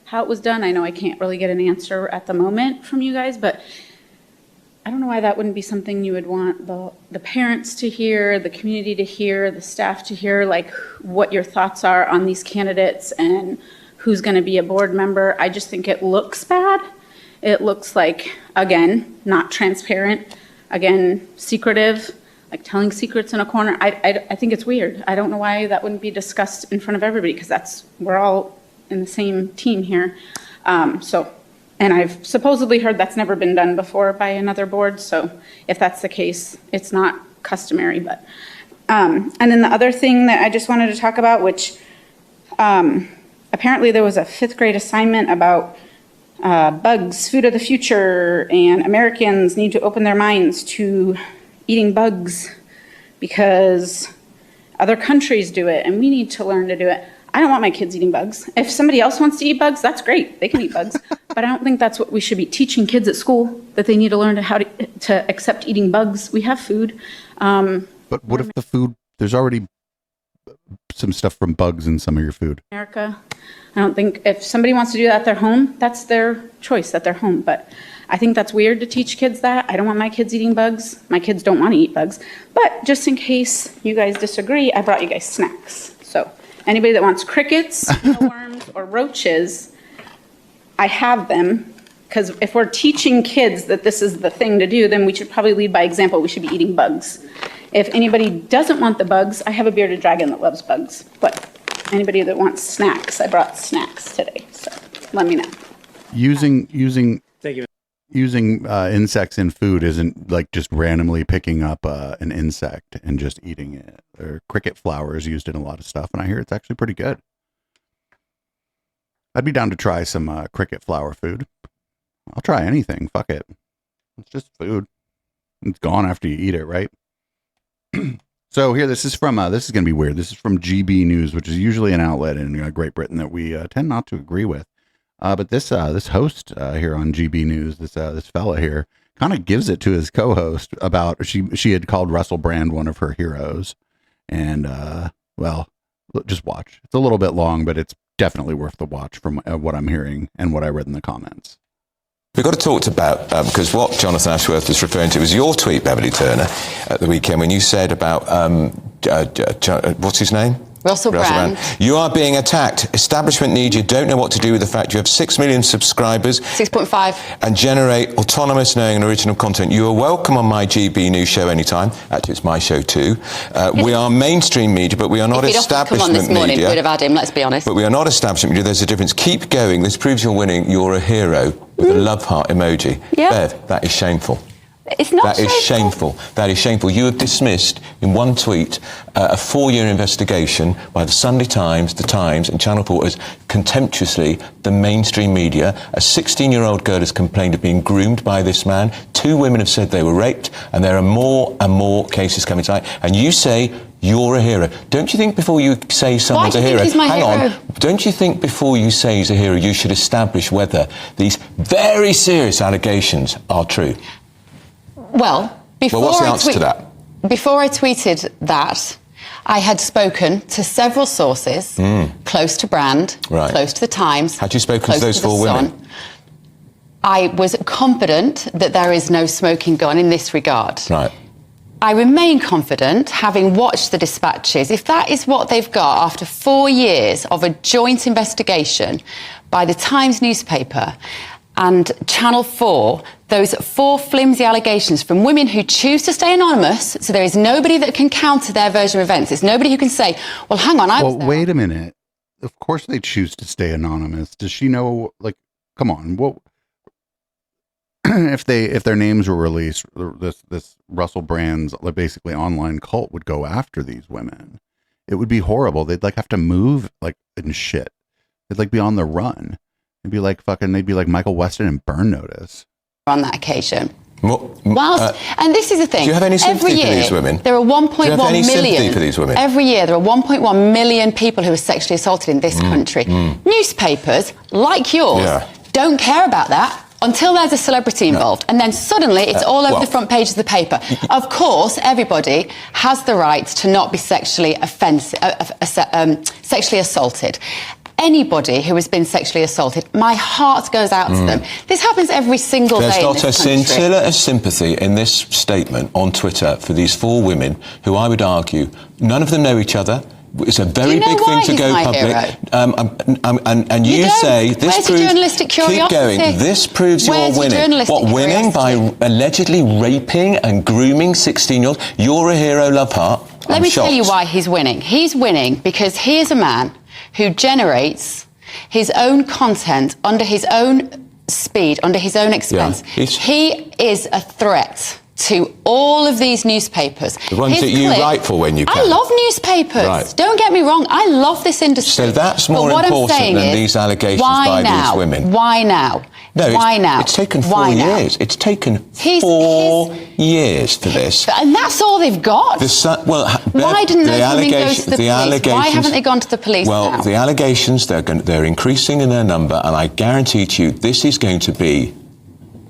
how it was done. I know I can't really get an answer at the moment from you guys, but I don't know why that wouldn't be something you would want the parents to hear, the community to hear, the staff to hear, like what your thoughts are on these candidates and who's going to be a board member. I just think it looks bad. It looks like, again, not transparent, again, secretive, like telling secrets in a corner. I think it's weird. I don't know why that wouldn't be discussed in front of everybody, because we're all in the same team here. And I've supposedly heard that's never been done before by another board. So if that's the case, it's not customary. But and then the other thing that I just wanted to talk about, which apparently there was a 5th grade assignment about bugs, food of the future, and Americans need to open their minds to eating bugs because other countries do it and we need to learn to do it. I don't want my kids eating bugs. If somebody else wants to eat bugs, that's great. They can eat bugs. But I don't think that's what we should be teaching kids at school, that they need to learn how to accept eating bugs. We have food. But what if the food, there's already some stuff from bugs in some of your food? America, I don't think if somebody wants to do that at their home, that's their choice at their home. But I think that's weird to teach kids that. I don't want my kids eating bugs. My kids don't want to eat bugs. But just in case you guys disagree, I brought you guys snacks. So anybody that wants crickets, worms, or roaches, I have them. Because if we're teaching kids that this is the thing to do, then we should probably lead by example. We should be eating bugs. If anybody doesn't want the bugs, I have a bearded dragon that loves bugs. But anybody that wants snacks, I brought snacks today. So let me know. Using Thank you. Using insects in food isn't like just randomly picking up an insect and just eating it. Or cricket flour is used in a lot of stuff, and I hear it's actually pretty good. I'd be down to try some cricket flour food. I'll try anything. Fuck it. It's just food. It's gone after you eat it, right? So here, this is from, this is going to be weird. This is from GB News, which is usually an outlet in Great Britain that we tend not to agree with. But this host here on GB News, this fella here, kind of gives it to his co-host about, she had called Russell Brand one of her heroes. And, well, just watch. It's a little bit long, but it's definitely worth the watch from what I'm hearing and what I read in the comments. We've got to talk about, because what Jonathan Ashworth is referring to was your tweet, Beverly Turner, at the weekend when you said about, what's his name? Russell Brand. You are being attacked. Establishment need you. Don't know what to do with the fact you have 6 million subscribers. 6.5. And generate autonomous, knowing and original content. You are welcome on my GB News show anytime. Actually, it's my show too. We are mainstream media, but we are not establishment come on this morning, media. we'd have had him, let's be honest. But we are not establishment media. There's a difference. Keep going. This proves you're winning. You're a hero with a love heart emoji. Yeah. Bev, that is shameful. It's not That is shameful. That is shameful. You have dismissed in one tweet a 4-year investigation by the Sunday Times, the Times and Channel 4 as contemptuously the mainstream media. A 16-year-old girl has complained of being groomed by this man. 2 women have said they were raped, and there are more and more cases coming tonight. And you say you're a hero. Don't you think before you say someone's a hero, hang on, don't you think before you say he's a hero, you should establish whether these very serious allegations are true? Well, before what's the answer to that? Before I tweeted that, I had spoken to several sources close to Brand, close to the Times. Had you spoken to those 4 women? I was confident that there is no smoking gun in this regard. Right. I remain confident, having watched the dispatches, if that is what they've got after 4 years of a joint investigation by the Times newspaper and Channel 4, those 4 flimsy allegations from women who choose to stay anonymous, so there is nobody that can counter their version of events. It's nobody who can say, well, hang on, I was there. Wait a minute. Of course they choose to stay anonymous. Does she know, like, come on, what if their names were released, this Russell Brand's basically online cult would go after these women. It would be horrible. They'd like have to move like and shit. They'd like be on the run. They'd be like Michael Weston and Burn Notice. On that occasion. Whilst, and this is the thing. Do you have any sympathy for these women? There are 1.1 million. Sympathy for these women? Every year there are 1.1 million people who are sexually assaulted in this country. Newspapers, like yours, don't care about that until there's a celebrity involved. And then suddenly it's all over the front pages of the paper. Of course, everybody has the right to not be sexually assaulted. Anybody who has been sexually assaulted, my heart goes out to them. This happens every single day in this country. There's not a scintilla of sympathy in this statement on Twitter for these 4 women who I would argue, none of them know each other. It's a very You know big thing why to he's go my public. hero? And you don't. say this Where's your proves. journalistic Keep curiosity? going. This proves Where's you're your winning. journalistic What, winning by allegedly raping and grooming 16-year-olds? You're a hero, Love Heart. Let I'm me shocked. tell you why he's winning. He's winning because he is a man who generates his own content under his own speed, under his own expense. Yeah, he is a threat to all of these newspapers. The ones that you write for when you can. I love newspapers. Right. Don't get me wrong. I love this industry. So that's more But what important I'm saying than is, these allegations why by now? these women. Why now? No, why now? It's taken 4 Why now? years. It's taken 4 years for this. And that's all they've got. Why didn't they come and go to the police? Why haven't they gone to the police Well, now? the allegations, they're increasing in their number, and I guarantee to you this is going to be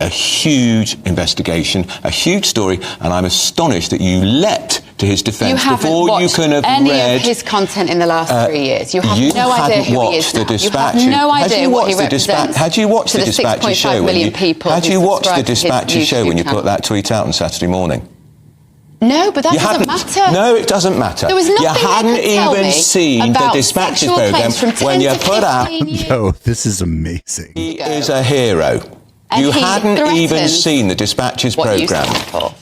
a huge investigation, a huge story, and I'm astonished that you leapt to his defence You haven't before you watched can have any read of his content in the last 3 years. You have you no idea hadn't who he is watched the now. You dispatches. have no Had idea you what he watched the represents Had you watched to the the dispatches 6.5 show? million people Had who you watched the subscribe to his dispatches show when you YouTube channel? put that tweet out on Saturday morning? No, but that You doesn't hadn't. matter. No, it doesn't matter. There was nothing you hadn't they could tell even me seen the about dispatches sexual program claims from 10 when you to put out. 15 years. Yo, this is amazing. He is a hero. And You he hadn't even threatens seen the dispatches what you program. stand for.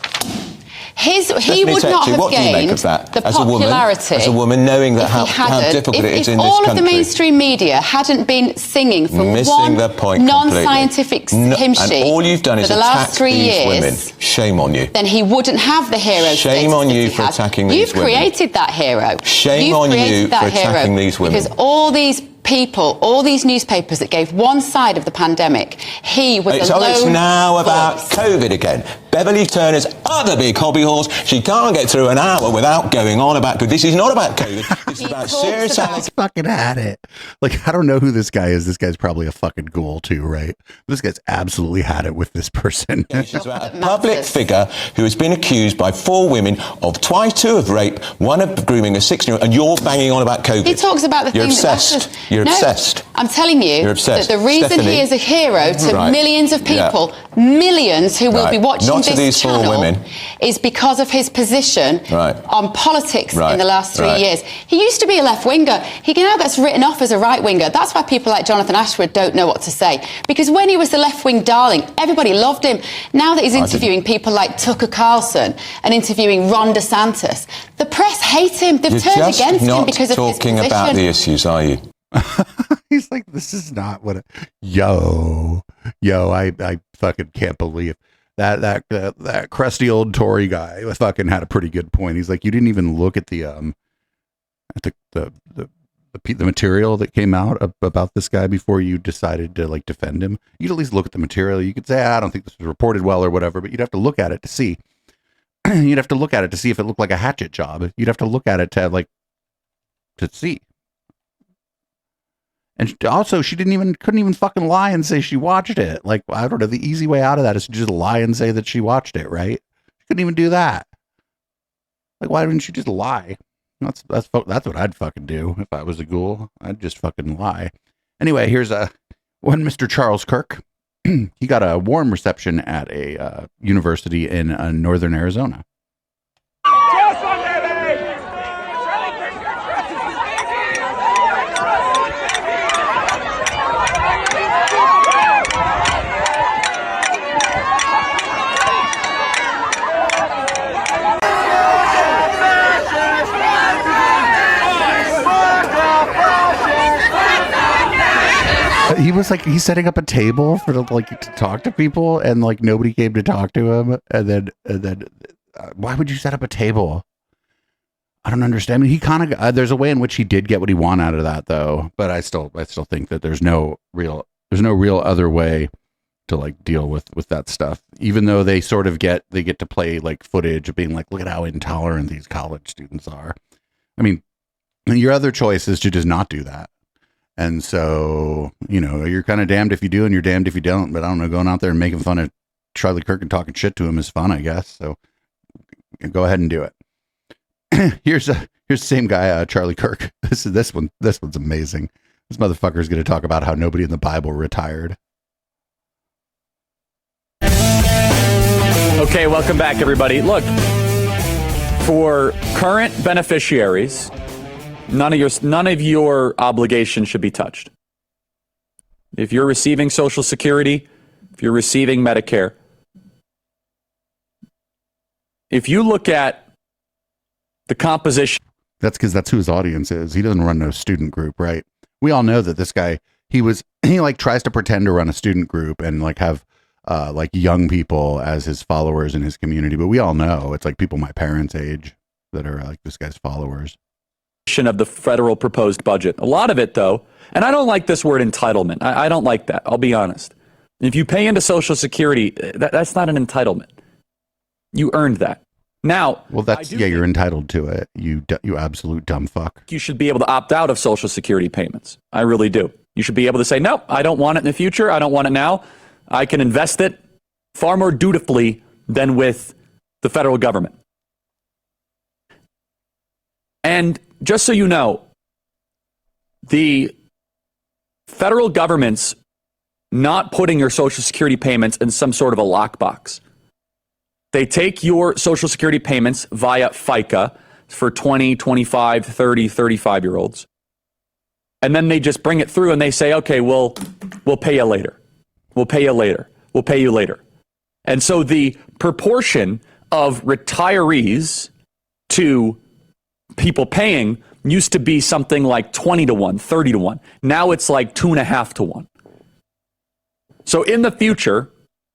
He Stephanie would not Tetchy, have what do you make gained of that? the As a woman, popularity as a woman knowing that if he how hadn't- difficult it is if in this all of country. the mainstream media hadn't been singing from Missing one the point completely. non-scientific No, hymn sheet and all you've done for is the attack last 3 these years, women. Shame on you. then he wouldn't have the hero Shame status on that you he for has. attacking these You've women. created that hero. Shame You've on you created that for hero attacking these women. Because all these people, all these newspapers that gave one side of the pandemic, he was It's, a lone it's now about voice. COVID again. Beverly Turner's other big hobby horse. She can't get through an hour without going on about COVID. This is not about COVID. This is about serious He's fucking had it. Like, I don't know who this guy is. This guy's probably a fucking ghoul too, right? This guy's absolutely had it with this person. It's about a public figure who has been accused by 4 women of two of rape, one of grooming a 16-year-old, and you're banging on about COVID. He talks about the You're thing obsessed. that matters. You're No, obsessed. I'm telling you You're obsessed. that the reason Stephanie. he is a hero to Right. millions of Yeah. people, millions who will Right. be watching Not to this these 4 channel, women. is because of his position Right. on politics Right. in the last 3 Right. years. He used to be a left-winger. He now gets written off as a right-winger. That's why people like Jonathan Ashford don't know what to say. Because when he was the left-wing darling, everybody loved him. Now that he's interviewing people like Tucker Carlson and interviewing Ron DeSantis, the press hate him. They've You're turned just against him not because of his talking position. about the issues, are you? He's like, this is not what. Yo, I fucking can't believe that crusty old Tory guy fucking had a pretty good point. He's like, you didn't even look at the material that came out about this guy before you decided to like defend him. You'd at least look at the material. You could say, I don't think this was reported well or whatever, but you'd have to look at it to see. You'd have to look at it to see if it looked like a hatchet job. You'd have to look at it to see. And also, she couldn't even fucking lie and say she watched it. Like, I don't know. The easy way out of that is to just lie and say that she watched it, right? She couldn't even do that. Like, why didn't she just lie? That's what I'd fucking do if I was a ghoul. I'd just fucking lie. Anyway, here's one Mr. Charles Kirk. He got a warm reception at a university in northern Arizona. He was like, he's setting up a table for to talk to people, and like nobody came to talk to him. And then why would you set up a table? I don't understand. I mean, he kind of there's a way in which he did get what he wanted out of that, though. But I still think that there's no real other way to like deal with that stuff. Even though they sort of get to play like footage of being like, look at how intolerant these college students are. I mean, your other choice is to just not do that. And so, you're kind of damned if you do and you're damned if you don't. But I don't know, going out there and making fun of Charlie Kirk and talking shit to him is fun, I guess. So go ahead and do it. Here's the same guy, Charlie Kirk. This one's amazing. This motherfucker is going to talk about how nobody in the Bible retired. Okay, welcome back, everybody. Look, for current beneficiaries, none of your obligations should be touched. If you're receiving Social Security, if you're receiving Medicare, if you look at the composition. That's because that's who his audience is. He doesn't run no student group, right? We all know that this guy, he like tries to pretend to run a student group and like have like young people as his followers in his community. But we all know it's like people my parents' age that are like this guy's followers. Of the federal proposed budget. A lot of it, though, and I don't like this word entitlement. I don't like that. I'll be honest. If you pay into Social Security, that's not an entitlement. You earned that. Now, well, that's you're entitled to it. You absolute dumb fuck. You should be able to opt out of Social Security payments. I really do. You should be able to say, no, I don't want it in the future. I don't want it now. I can invest it far more dutifully than with the federal government. And just so you know, the federal government's not putting your Social Security payments in some sort of a lockbox. They take your Social Security payments via FICA for 20, 25, 30, 35-year-olds. And then they just bring it through and they say, okay, we'll pay you later. We'll pay you later. We'll pay you later. And so the proportion of retirees to people paying used to be something like 20 to 1, 30 to 1. Now it's like 2.5 to 1. So in the future,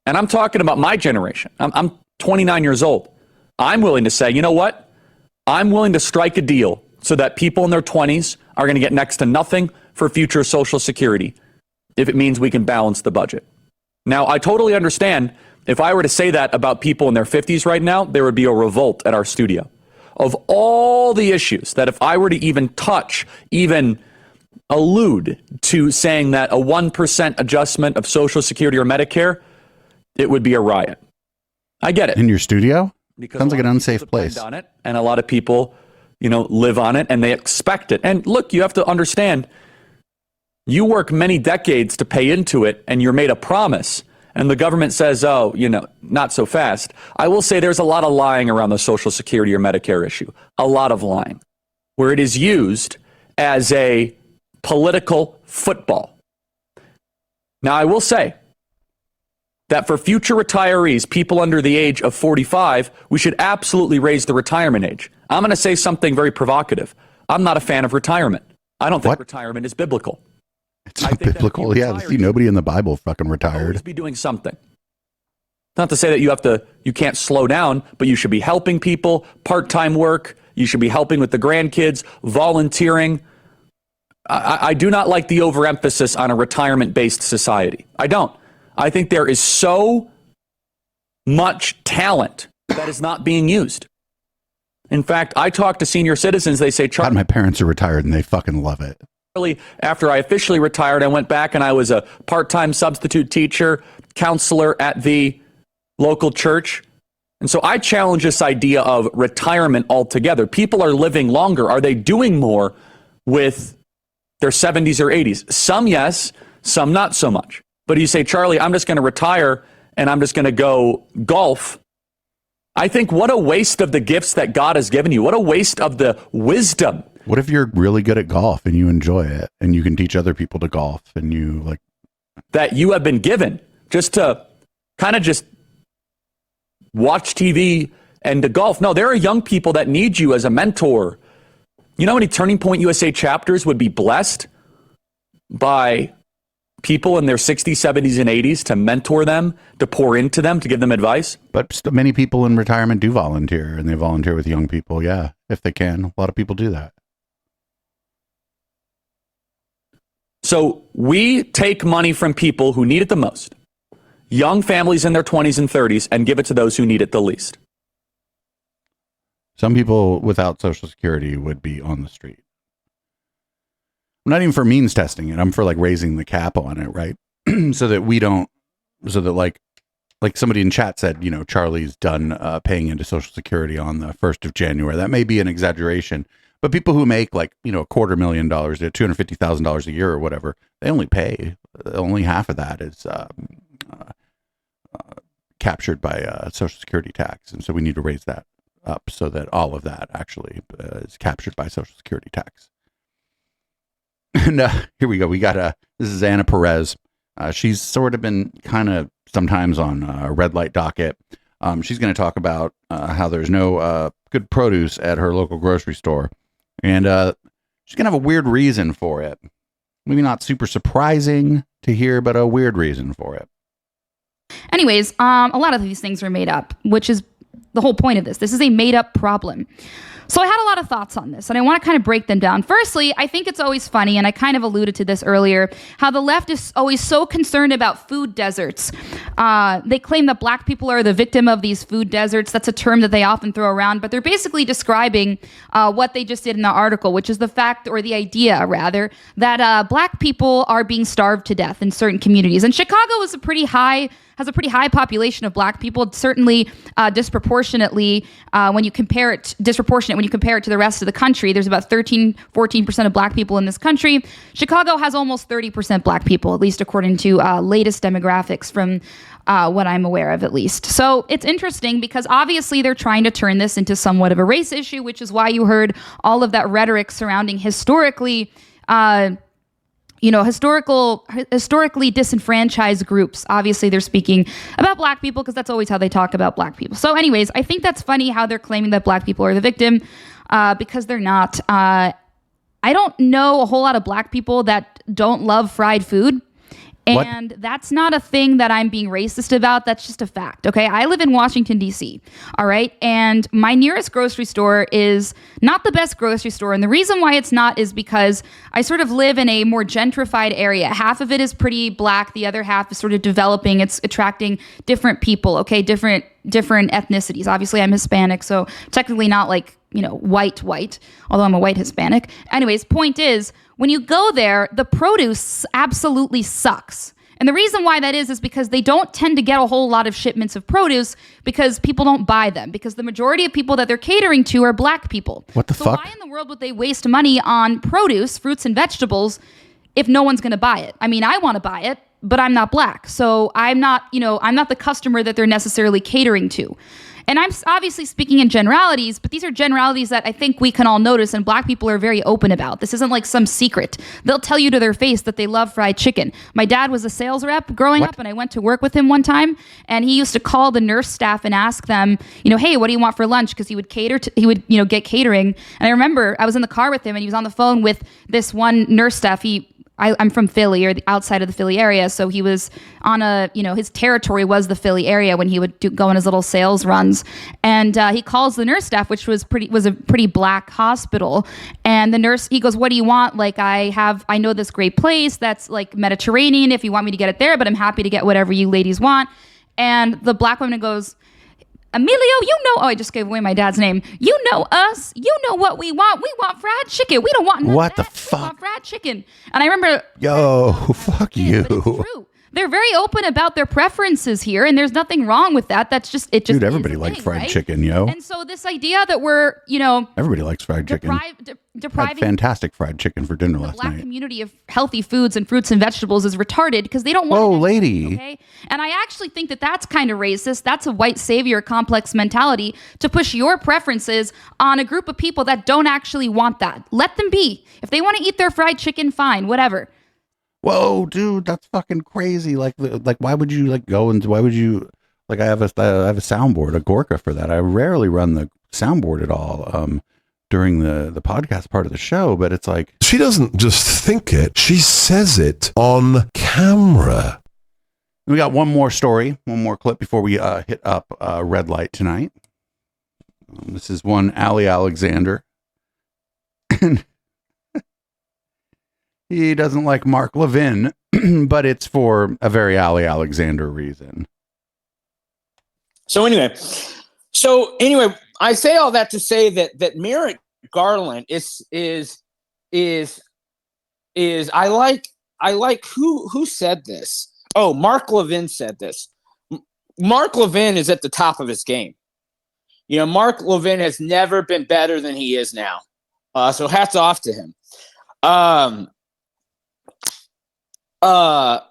and I'm talking about my generation, I'm 29 years old. I'm willing to say, you know what? I'm willing to strike a deal so that people in their 20s are going to get next to nothing for future Social Security if it means we can balance the budget. Now, I totally understand if I were to say that about people in their 50s right now, there would be a revolt at our studio. Of all the issues that if I were to even touch, even allude to saying that a 1% adjustment of Social Security or Medicare, it would be a riot. I get it. In your studio? Because sounds like an unsafe place. On it, and a lot of people, live on it and they expect it. And look, you have to understand, you work many decades to pay into it and you're made a promise. And the government says, oh, not so fast. I will say there's a lot of lying around the Social Security or Medicare issue. A lot of lying, where it is used as a political football. Now, I will say that for future retirees, people under the age of 45, we should absolutely raise the retirement age. I'm going to say something very provocative. I'm not a fan of retirement. I don't think retirement is biblical. It's not biblical. Yeah, nobody in the Bible fucking retired. Always be doing something. Not to say that you can't slow down, but you should be helping people, part-time work. You should be helping with the grandkids, volunteering. I do not like the overemphasis on a retirement-based society. I don't. I think there is so much talent that is not being used. In fact, I talk to senior citizens. They say, God, my parents are retired and they fucking love it. After I officially retired, I went back and I was a part-time substitute teacher, counselor at the local church. And so I challenge this idea of retirement altogether. People are living longer. Are they doing more with their 70s or 80s? Some yes, some not so much. But you say, Charlie, I'm just going to retire and I'm just going to go golf. I think what a waste of the gifts that God has given you. What a waste of the wisdom. What if you're really good at golf and you enjoy it and you can teach other people to golf and you like that you have been given just to kind of just watch TV and to golf? No, there are young people that need you as a mentor. You know how many Turning Point USA chapters would be blessed by people in their 60s, 70s, and 80s to mentor them, to pour into them, to give them advice? But many people in retirement do volunteer, and they volunteer with young people, yeah, if they can. A lot of people do that. So we take money from people who need it the most, young families in their 20s and 30s, and give it to those who need it the least. Some people without Social Security would be on the street. I'm not even for means testing it. I'm for like raising the cap on it, right? so that like somebody in chat said, Charlie's done paying into Social Security on the 1st of January. That may be an exaggeration, but people who make like, $250,000, $250,000 a year or whatever, they only pay. Only half of that is captured by Social Security tax. And so we need to raise that up so that all of that actually is captured by Social Security tax. And here we go. We got this is Anna Perez. She's sort of been kind of sometimes on a red light docket. She's going to talk about how there's no good produce at her local grocery store. And she's going to have a weird reason for it. Maybe not super surprising to hear, but a weird reason for it. Anyways, a lot of these things are made up, which is the whole point of this. This is a made up problem. So I had a lot of thoughts on this, and I want to kind of break them down. Firstly, I think it's always funny, and I kind of alluded to this earlier, how the left is always so concerned about food deserts. They claim that black people are the victim of these food deserts. That's a term that they often throw around, but they're basically describing what they just did in the article, which is the fact, or the idea rather, that black people are being starved to death in certain communities. And Chicago is has a pretty high population of black people, certainly disproportionate when you compare it to the rest of the country. There's about 14% of black people in this country. Chicago has almost 30% black people, at least according to latest demographics from what I'm aware of, at least. So it's interesting because obviously they're trying to turn this into somewhat of a race issue, which is why you heard all of that rhetoric surrounding historically disenfranchised groups. Obviously, they're speaking about black people because that's always how they talk about black people. So anyways, I think that's funny how they're claiming that black people are the victim because they're not. I don't know a whole lot of black people that don't love fried food. And that's not a thing that I'm being racist about. That's just a fact. Okay. I live in Washington, D.C. All right. And my nearest grocery store is not the best grocery store. And the reason why it's not is because I sort of live in a more gentrified area. Half of it is pretty black. The other half is sort of developing. It's attracting different people. Okay. Different ethnicities. Obviously, I'm Hispanic. So technically not like, white, although I'm a white Hispanic. Anyways, point is, when you go there, the produce absolutely sucks. And the reason why that is because they don't tend to get a whole lot of shipments of produce because people don't buy them, because the majority of people that they're catering to are black people. What the fuck? Why in the world would they waste money on produce, fruits and vegetables, if no one's going to buy it? I mean, I want to buy it, but I'm not black. So I'm not the customer that they're necessarily catering to. And I'm obviously speaking in generalities, but these are generalities that I think we can all notice and black people are very open about. This isn't like some secret. They'll tell you to their face that they love fried chicken. My dad was a sales rep growing up, and I went to work with him one time, and he used to call the nurse staff and ask them, hey, what do you want for lunch? Because he would get catering. And I remember I was in the car with him, and he was on the phone with this one nurse staff. I'm from Philly, or the outside of the Philly area, so he was on his territory was the Philly area when he would go on his little sales runs, and he calls the nurse staff, which was a pretty black hospital, and the nurse, he goes, what do you want? Like, I know this great place that's like Mediterranean, if you want me to get it there, but I'm happy to get whatever you ladies want. And the black woman goes, Emilio, I just gave away my dad's name. You know us. You know what we want. We want fried chicken. We don't want none what of that. The fuck? We want fried chicken. And I remember, fuck you. But it's true. They're very open about their preferences here, and there's nothing wrong with that. That's just it. Just dude, everybody likes fried chicken, yo. And so this idea that we're, everybody likes fried chicken. Depriving had fantastic fried chicken for dinner last black night. Community of healthy foods and fruits and vegetables is retarded because they don't want. Whoa, lady. Okay, and I actually think that that's kind of racist. That's a white savior complex mentality to push your preferences on a group of people that don't actually want that. Let them be. If they want to eat their fried chicken, fine, whatever. Whoa, dude, that's fucking crazy. Like, why would you go and why would you I have a soundboard, a Gorka for that. I rarely run the soundboard at all during the podcast part of the show, but it's like she doesn't just think it; she says it on camera. We got one more story, one more clip before we hit up red light tonight. This is one Ali Alexander. He doesn't like Mark Levin, but it's for a very Ali Alexander reason. So anyway, I say all that to say that Merrick Garland is I like who said this? Oh, Mark Levin said this. Mark Levin is at the top of his game. Mark Levin has never been better than he is now. So hats off to him. But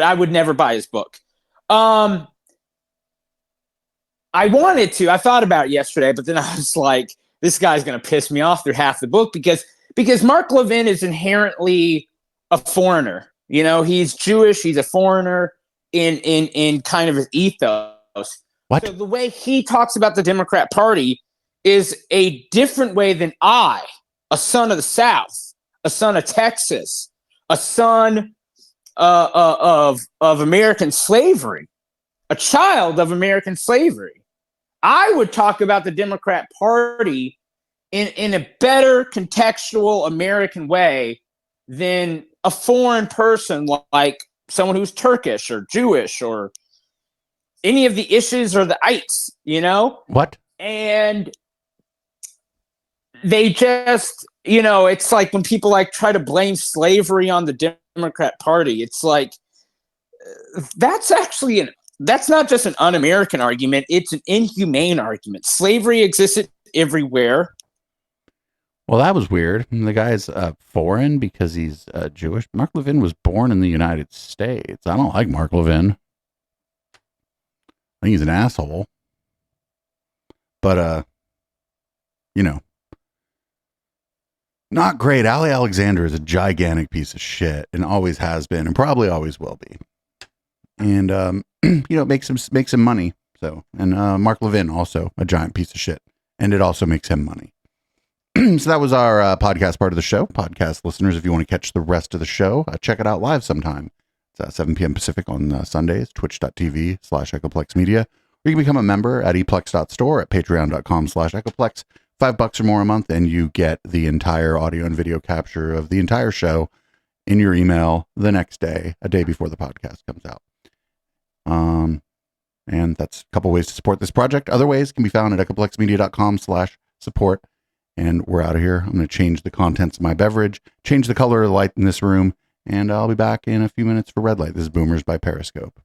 I would never buy his book. I wanted to. I thought about it yesterday, but then I was like, this guy's going to piss me off through half the book because because Mark Levin is inherently a foreigner. You know, he's Jewish. He's a foreigner in kind of his ethos. What? So the way he talks about the Democrat Party is a different way than I, a son of the South, a son of Texas, a son of American slavery, a child of American slavery. I would talk about the Democrat Party in a better contextual American way than a foreign person like someone who's Turkish or Jewish or any of the issues or the ites, you know? What? And they just, you know, it's like when people like try to blame slavery on the Democrat Party, it's like, that's not just an un-American argument, it's an inhumane argument. Slavery existed everywhere. Well, that was weird. The guy's foreign because he's Jewish. Mark Levin was born in the United States. I don't like Mark Levin. I think he's an asshole. But, you know, not great. Ali Alexander is a gigantic piece of shit and always has been and probably always will be. And, you know, it makes him money. So, and Mark Levin also a giant piece of shit. And it also makes him money. So that was our podcast part of the show. Podcast listeners, if you want to catch the rest of the show, check it out live sometime. It's 7 p.m. Pacific on Sundays, twitch.tv/Echoplex Media. Or you can become a member at eplex.store at patreon.com/Echoplex. $5 or more a month, and you get the entire audio and video capture of the entire show in your email the next day, a day before the podcast comes out. And that's a couple ways to support this project. Other ways can be found at echoplexmedia.com/support. And we're out of here. I'm going to change the contents of my beverage, change the color of the light in this room, and I'll be back in a few minutes for Red Light. This is Boomers by Periscope.